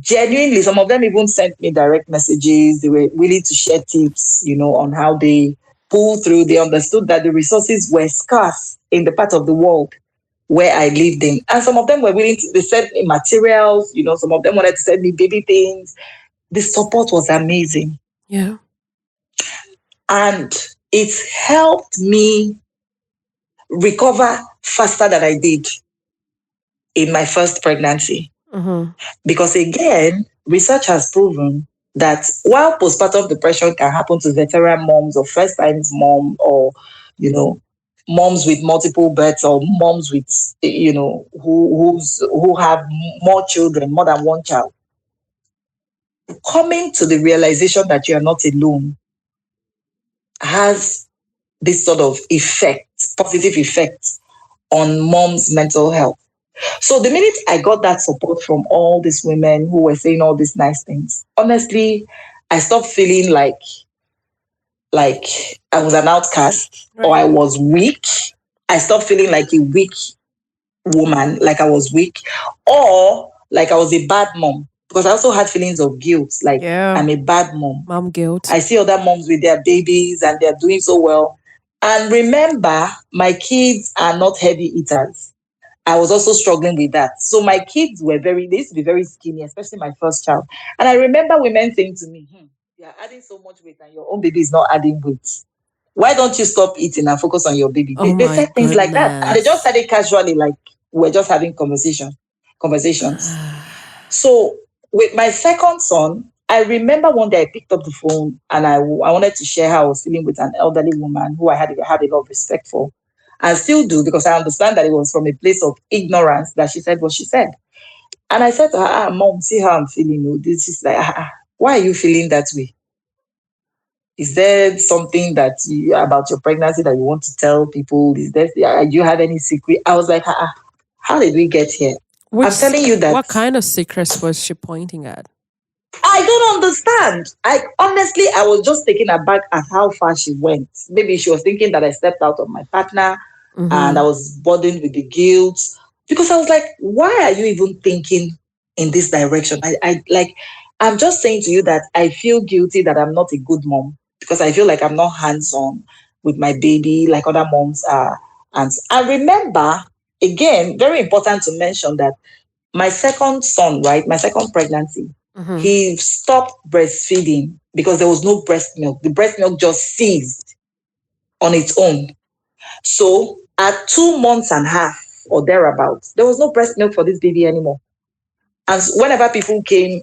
Genuinely, some of them even sent me direct messages. They were willing to share tips, on how they pull through. They understood that the resources were scarce in the part of the world where I lived in. And some of them were willing to, they sent me materials, some of them wanted to send me baby things. The support was amazing. Yeah. And it helped me recover faster than I did in my first pregnancy. Because again, research has proven that while postpartum depression can happen to veteran moms or first-time mom, or, moms with multiple births, or moms with, who have more children, more than one child, coming to the realization that you are not alone has this sort of effect, positive effect on mom's mental health. So the minute I got that support from all these women who were saying all these nice things, honestly, I stopped feeling like I was an outcast or I was weak. I stopped feeling like a weak woman, like I was weak, or like I was a bad mom. Because I also had feelings of guilt, like I'm a bad mom. Mom guilt. I see other moms with their babies and they're doing so well. And remember, my kids are not heavy eaters. I was also struggling with that. So my kids they used to be very skinny, especially my first child. And I remember women saying to me, you're adding so much weight and your own baby is not adding weight. Why don't you stop eating and focus on your baby? They said things like that. And they just said it casually, like we're just having conversations. So with my second son, I remember one day I picked up the phone and I wanted to share how I was feeling with an elderly woman who I had a lot of respect for. I still do, because I understand that it was from a place of ignorance that she said what she said. And I said to her, Mom, see how I'm feeling. Oh, this is like, why are you feeling that way? Is there something about your pregnancy that you want to tell people? Do you have any secret? I was like, how did we get here? I'm telling you that. What kind of secrets was she pointing at? I don't understand. I was just taken aback at how far she went. Maybe she was thinking that I stepped out on my partner and I was burdened with the guilt. Because I was like, why are you even thinking in this direction? I'm just saying to you that I feel guilty that I'm not a good mom, because I feel like I'm not hands-on with my baby like other moms are. And I remember, again, very important to mention that my second son, my second pregnancy, he stopped breastfeeding because there was no breast milk. The breast milk just ceased on its own. So at 2 months and a half or thereabouts, there was no breast milk for this baby anymore. And whenever people came,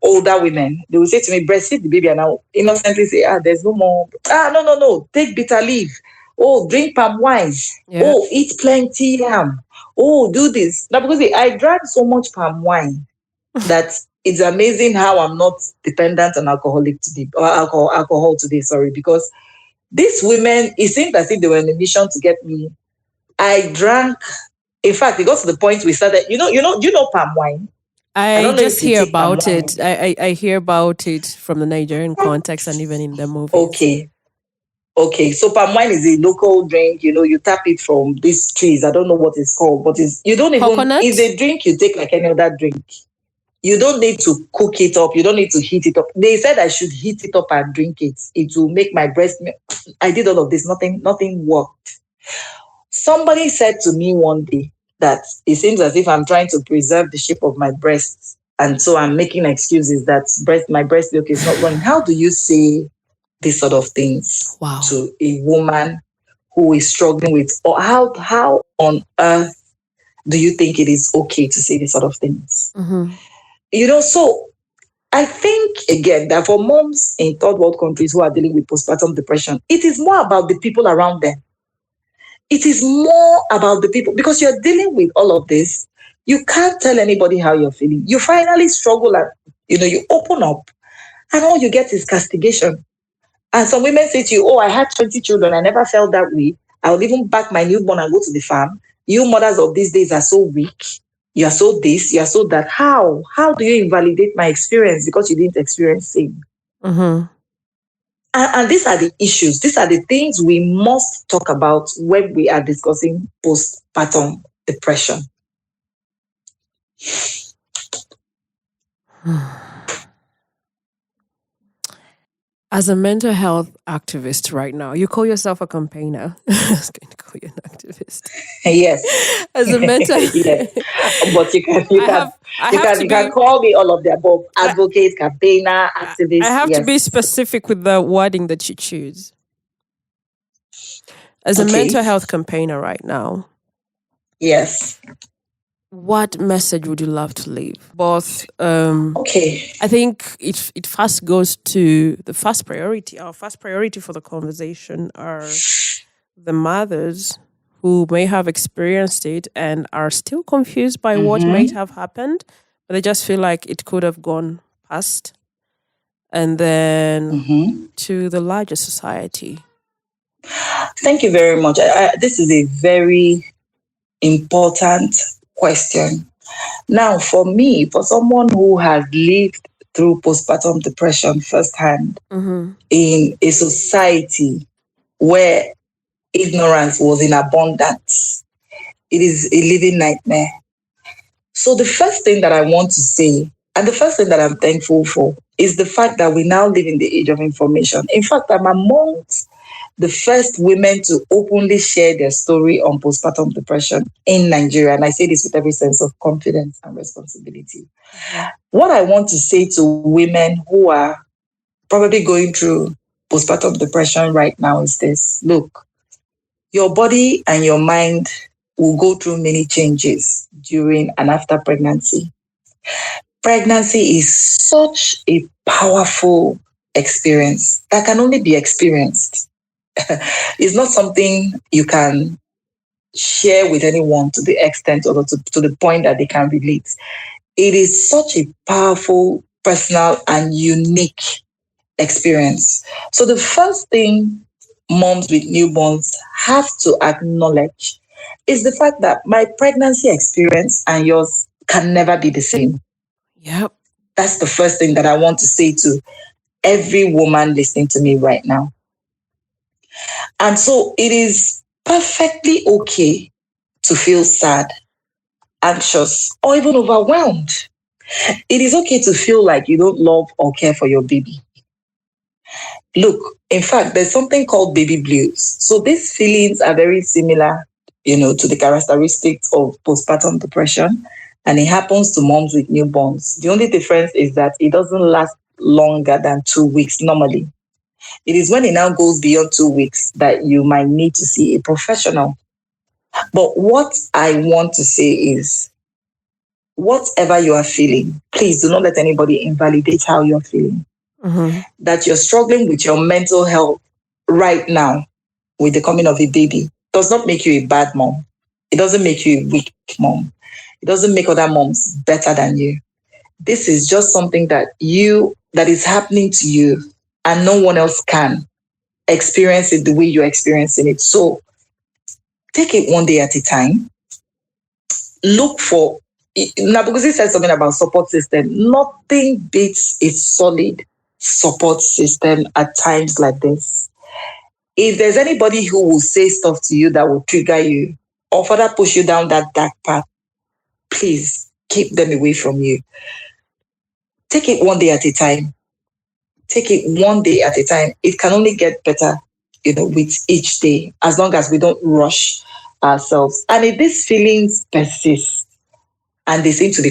older women, they would say to me, breastfeed the baby. And I would innocently say, there's no more. No. Take bitter leaf. Oh, drink palm wine. Yeah. Oh, eat plenty yam. Oh, do this. Now, because I drank so much palm wine that it's amazing how I'm not dependent on alcohol today, because these women, it seemed as if they were on a mission to get me. I drank. In fact, it got to the point we started, you know palm wine? I just hear about it. I hear about it from the Nigerian context and even in the movies. Okay. So palm wine is a local drink. You tap it from these trees. I don't know what it's called, but it's a drink you take like any other drink. You don't need to cook it up. You don't need to heat it up. They said I should heat it up and drink it. It will make my breast milk. I did all of this. Nothing worked. Somebody said to me one day that it seems as if I'm trying to preserve the shape of my breasts, and so I'm making excuses that my breast milk is not running. How do you say these sort of things to a woman who is struggling with, or how on earth do you think it is okay to say these sort of things? So I think, again, that for moms in third world countries who are dealing with postpartum depression, it is more about the people around them. It is more about the people, because you're dealing with all of this. You can't tell anybody how you're feeling. You finally struggle and, you open up, and all you get is castigation. And some women say to you, I had 20 children. I never felt that way. I would even back my newborn and go to the farm. You mothers of these days are so weak. You are so this, you are so that. How do you invalidate my experience because you didn't experience same? And these are the issues. These are the things we must talk about when we are discussing postpartum depression. As a mental health activist right now, you call yourself a campaigner. I was going to call you an activist. Yes. As a mental yes. But you can call me all of the above. Advocate, campaigner, activist. I have to be specific with the wording that you choose. As a mental health campaigner right now. Yes. What message would you love to leave? Both. I think it first goes to the first priority. Our first priority for the conversation are the mothers who may have experienced it and are still confused by what might have happened, but they just feel like it could have gone past. And then to the larger society. Thank you very much. This is a very important question. Now, for me, for someone who has lived through postpartum depression firsthand in a society where ignorance was in abundance, it is a living nightmare. So, the first thing that I want to say, and the first thing that I'm thankful for, is the fact that we now live in the age of information. In fact, I'm amongst the first women to openly share their story on postpartum depression in Nigeria. And I say this with every sense of confidence and responsibility. What I want to say to women who are probably going through postpartum depression right now is this. Look, your body and your mind will go through many changes during and after pregnancy. Pregnancy is such a powerful experience that can only be experienced. It's not something you can share with anyone to the extent or to the point that they can relate. It is such a powerful, personal, and unique experience. So the first thing moms with newborns have to acknowledge is the fact that my pregnancy experience and yours can never be the same. Yep. That's the first thing that I want to say to every woman listening to me right now. And so it is perfectly okay to feel sad, anxious, or even overwhelmed. It is okay to feel like you don't love or care for your baby. Look, in fact, there's something called baby blues. So these feelings are very similar, to the characteristics of postpartum depression. And it happens to moms with newborns. The only difference is that it doesn't last longer than 2 weeks normally. It is when it now goes beyond 2 weeks that you might need to see a professional. But what I want to say is, whatever you are feeling, please do not let anybody invalidate how you're feeling. That you're struggling with your mental health right now with the coming of a baby does not make you a bad mom. It doesn't make you a weak mom. It doesn't make other moms better than you. This is just something that is happening to you, and no one else can experience it the way you're experiencing it. So take it one day at a time. Look for, Nabuguzi said something about support system. Nothing beats a solid support system at times like this. If there's anybody who will say stuff to you that will trigger you or further push you down that dark path, please keep them away from you. Take it one day at a time. Take it one day at a time. It can only get better, with each day, as long as we don't rush ourselves. And if these feelings persist and they seem to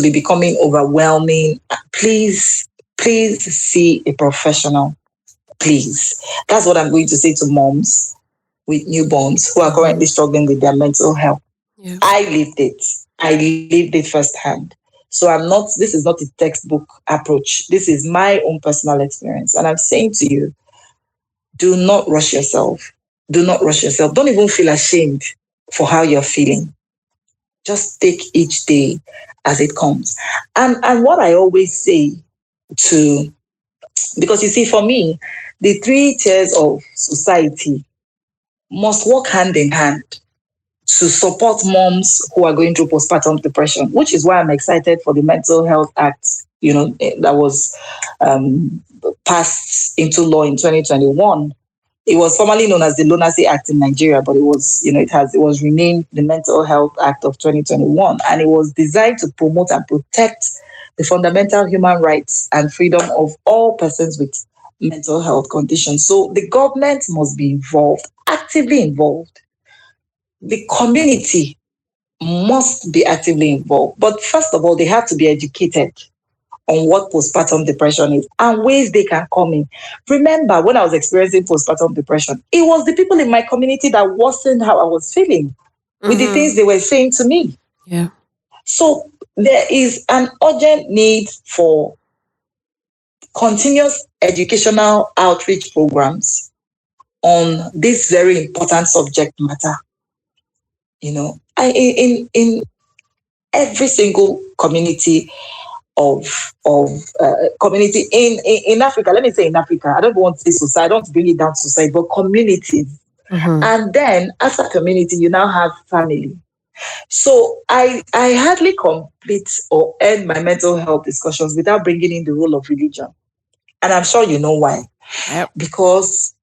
be becoming overwhelming, please see a professional. Please. That's what I'm going to say to moms with newborns who are currently struggling with their mental health. Yeah. I lived it firsthand. So this is not a textbook approach. This is my own personal experience. And I'm saying to you, do not rush yourself. Do not rush yourself. Don't even feel ashamed for how you're feeling. Just take each day as it comes. And what I always say because you see, for me, the 3 tiers of society must work hand in hand to support moms who are going through postpartum depression, which is why I'm excited for the Mental Health Act, that was passed into law in 2021. It was formerly known as the Lunacy Act in Nigeria, but it was, it was renamed the Mental Health Act of 2021, and it was designed to promote and protect the fundamental human rights and freedom of all persons with mental health conditions. So the government must be involved, actively involved. The community must be actively involved. But first of all, they have to be educated on what postpartum depression is and ways they can come in. Remember, when I was experiencing postpartum depression, it was the people in my community that worsened how I was feeling with the things they were saying to me. Yeah. So there is an urgent need for continuous educational outreach programs on this very important subject matter. In every single community community in Africa. Let me say in Africa. I don't want to say society. I don't want to bring it down to society, but communities. And then, as a community, you now have family. So I hardly complete or end my mental health discussions without bringing in the role of religion. And I'm sure you know why. Yep. Because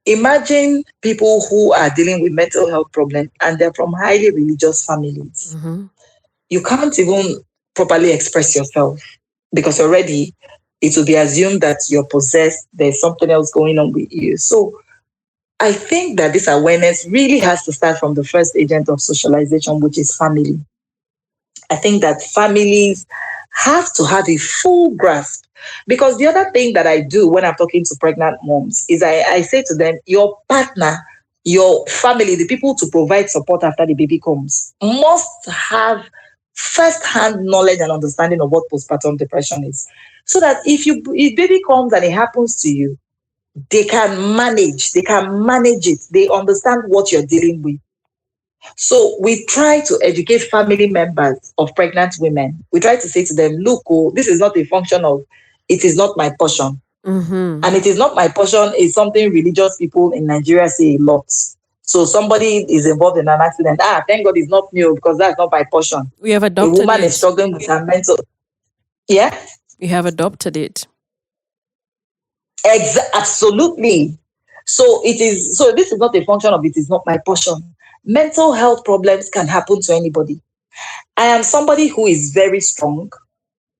imagine people who are dealing with mental health problems and they're from highly religious families. Mm-hmm. You can't even properly express yourself because already it will be assumed that you're possessed, there's something else going on with you. So I think that this awareness really has to start from the first agent of socialization, which is family. I think that families have to have a full grasp. Because the other thing that I do when I'm talking to pregnant moms is I say to them, your partner, your family, the people to provide support after the baby comes, must have first-hand knowledge and understanding of what postpartum depression is. So that if baby comes and it happens to you, they can manage it, they understand what you're dealing with. So we try to educate family members of pregnant women. We try to say to them, look, oh, this is not a function of it is not my portion. Mm-hmm. And it is not my portion is something religious people in Nigeria say a lot. So somebody is involved in an accident. Thank God it's not me because that's not my portion. We have A adopted woman it. is struggling with her mental. Yeah, We have adopted it. absolutely. So it is. So this is not a function of it is not my portion. Mental health problems can happen to anybody. I am somebody who is very strong.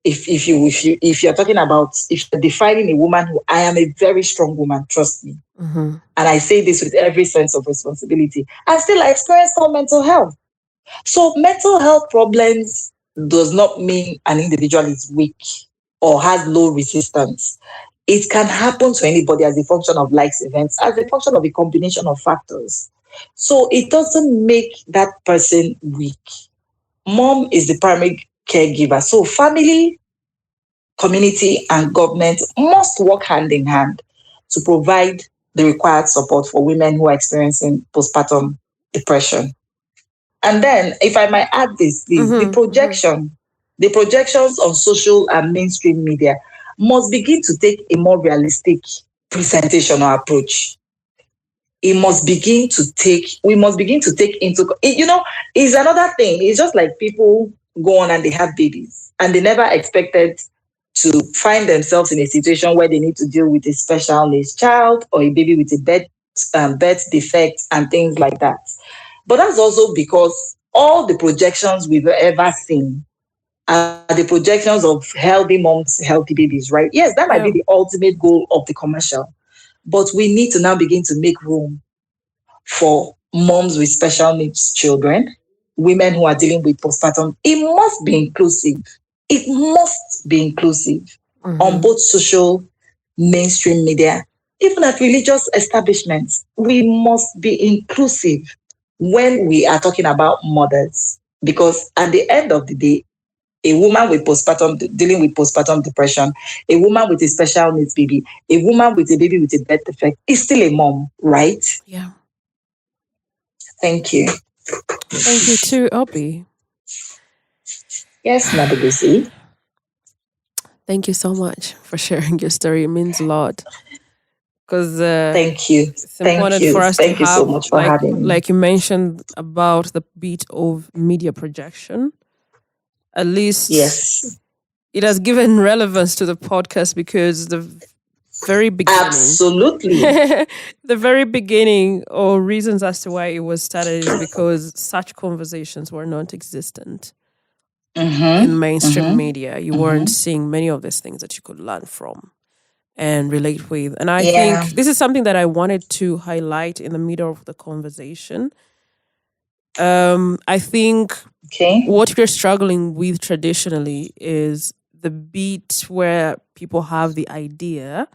If you're talking about if you're defining a woman who I am a very strong woman, trust me. Mm-hmm. And I say this with every sense of responsibility. And still I experience some mental health. So mental health problems does not mean an individual is weak or has low resistance. It can happen to anybody as a function of life events, as a function of a combination of factors. So it doesn't make that person weak. Mom is the primary caregiver. So family, community, and government must work hand in hand to provide the required support for women who are experiencing postpartum depression. And then, if I might add this, please, Mm-hmm. the projections on social and mainstream media must begin to take a more realistic presentation or approach. We must begin to take into, it's another thing. It's just like people go on and they have babies and they never expected to find themselves in a situation where they need to deal with a special needs child or a baby with a birth defect and things like that. But that's also because all the projections we've ever seen are the projections of healthy moms, healthy babies, right? Yes, that might be the ultimate goal of the commercial. But we need to now begin to make room for moms with special needs children, women who are dealing with postpartum. It must be inclusive. It must be inclusive on both social, mainstream media, even at religious establishments. We must be inclusive when we are talking about mothers, because at the end of the day, a woman with dealing with postpartum depression, a woman with a special needs baby, a woman with a baby with a birth defect is still a mom, right? Yeah. Thank you. Thank you too, Obi. Yes, Nabugusi. Thank you so much for sharing your story. It means a lot. Because thank you. It's important for us Thank to you have, so much for having me. like you mentioned about the bit of media projection. At least Yes, it has given relevance to the podcast because the very beginning, absolutely. the very beginning or reasons as to why it was started is because such conversations were non-existent in mainstream media. You weren't seeing many of these things that you could learn from and relate with. And I think this is something that I wanted to highlight in the middle of the conversation. I think what we're struggling with traditionally is the bit where people have the idea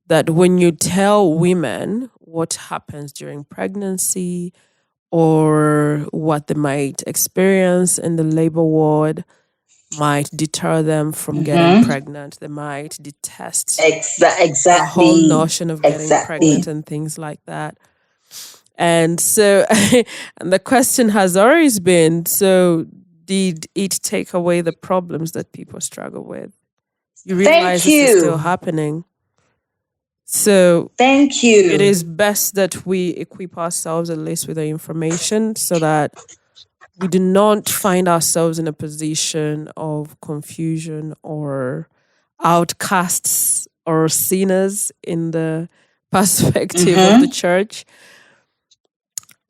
that when you tell women what happens during pregnancy or what they might experience in the labor ward might deter them from getting pregnant. They might detest exactly the whole notion of getting pregnant and things like that. And so and the question has always been, so did it take away the problems that people struggle with? You realize this is still happening. So thank you. It is best that we equip ourselves at least with the information so that we do not find ourselves in a position of confusion or outcasts or sinners in the perspective of the church.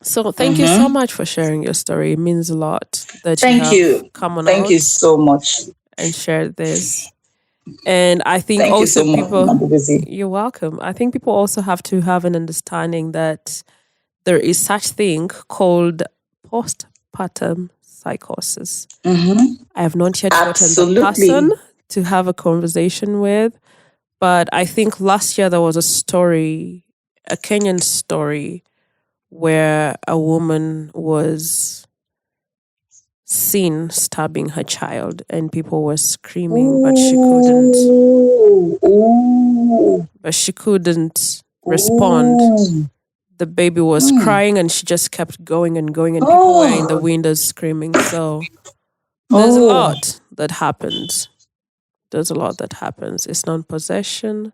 So thank you so much for sharing your story. It means a lot that you have come on Thank you so much. And shared this. And I think thank also you so people, much, you're welcome. I think people also have to have an understanding that there is such thing called postpartum psychosis. I have not yet gotten the person to have a conversation with, but I think last year there was a story, a Kenyan story, where a woman was seen stabbing her child and people were screaming, but she couldn't. But she couldn't respond. The baby was crying and she just kept going and going, and people were in the windows screaming. So there's a lot that happens. There's a lot that happens. It's non-possession.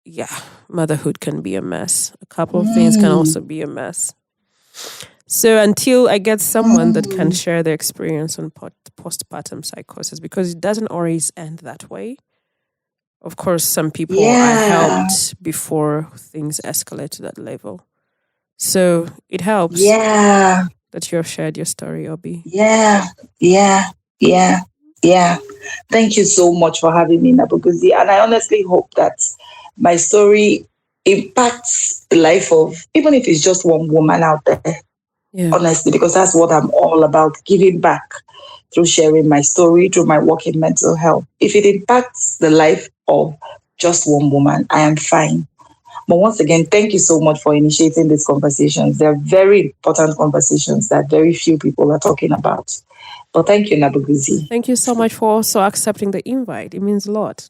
Yeah, motherhood can be a mess. A couple of things can also be a mess. So until I get someone that can share their experience on postpartum psychosis, because it doesn't always end that way. Of course, some people are helped before things escalate to that level. So it helps that you have shared your story, Obi. Yeah. Thank you so much for having me, Nabuguzi. And I honestly hope that my story impacts the life of, even if it's just one woman out there, honestly, because that's what I'm all about, giving back through sharing my story, through my work in mental health. If it impacts the life of just one woman, I am fine. But once again, thank you so much for initiating these conversations. They're very important conversations that very few people are talking about. But thank you, Nabuguzi. Thank you so much for also accepting the invite. It means a lot.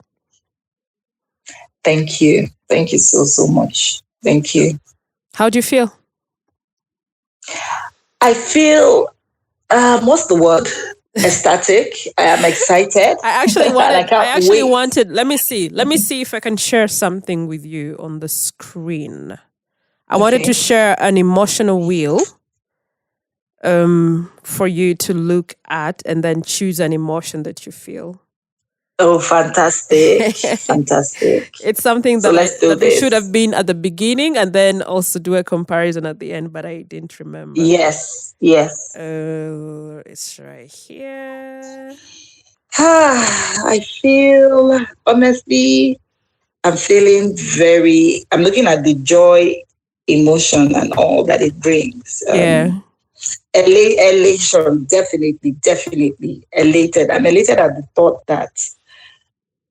Thank you. Thank you so much. Thank you. How do you feel? I feel, what's the word? Ecstatic. I am excited. I actually wanted, let me see if I can share something with you on the screen. I wanted to share an emotional wheel for you to look at and then choose an emotion that you feel. Oh, fantastic. Fantastic. It's something that they should have been at the beginning and then also do a comparison at the end, but I didn't remember. Yes. It's right here. I feel, honestly, I'm looking at the joy, emotion, and all that it brings. Elation, definitely elated. I'm elated at the thought that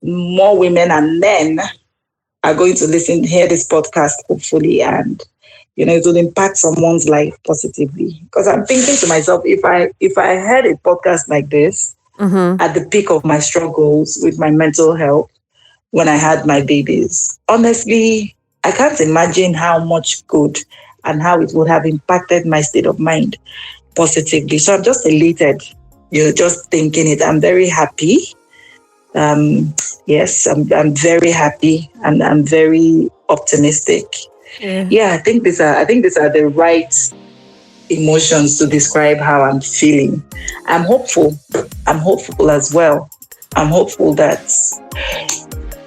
more women and men are going to hear this podcast, hopefully, and it will impact someone's life positively. Because I'm thinking to myself, if I had a podcast like this at the peak of my struggles with my mental health when I had my babies, honestly, I can't imagine how much good and how it would have impacted my state of mind positively. So I'm just elated, just thinking it. I'm very happy. Yes, I'm very happy and I'm very optimistic. I think these are the right emotions to describe how I'm feeling. I'm hopeful as well. I'm hopeful that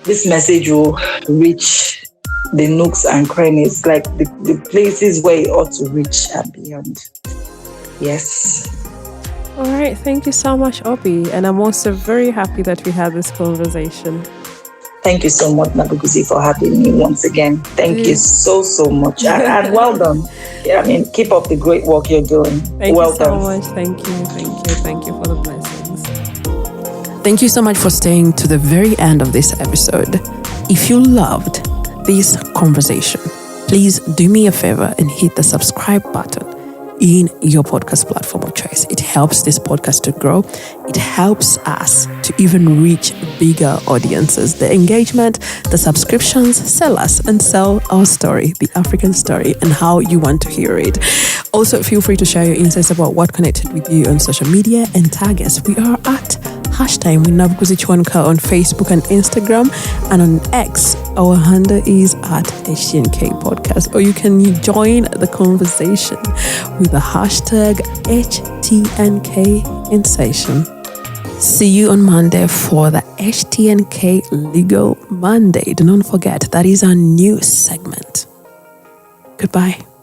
this message will reach the nooks and crannies, like the places where it ought to reach and beyond. Yes. All right. Thank you so much, Obi. And I'm also very happy that we had this conversation. Thank you so much, Nabuguzi, for having me once again. Thank you so much. And well done. Keep up the great work you're doing. Thank you so much. Thank you for the blessings. Thank you so much for staying to the very end of this episode. If you loved this conversation, please do me a favor and hit the subscribe button in your podcast platform of choice. It helps this podcast to grow. It helps us to even reach bigger audiences. The engagement, the subscriptions sell us and sell our story, the African story, and how you want to hear it. Also, feel free to share your insights about what connected with you on social media and tag us. We are at hashtag Nabukuzichwanka on Facebook and Instagram, and on X, our handle is at HTNK Podcast, or you can join the conversation with the hashtag HTNK Insation. See you on Monday for the HTNK Legal Monday. Do not forget, that is our new segment. Goodbye.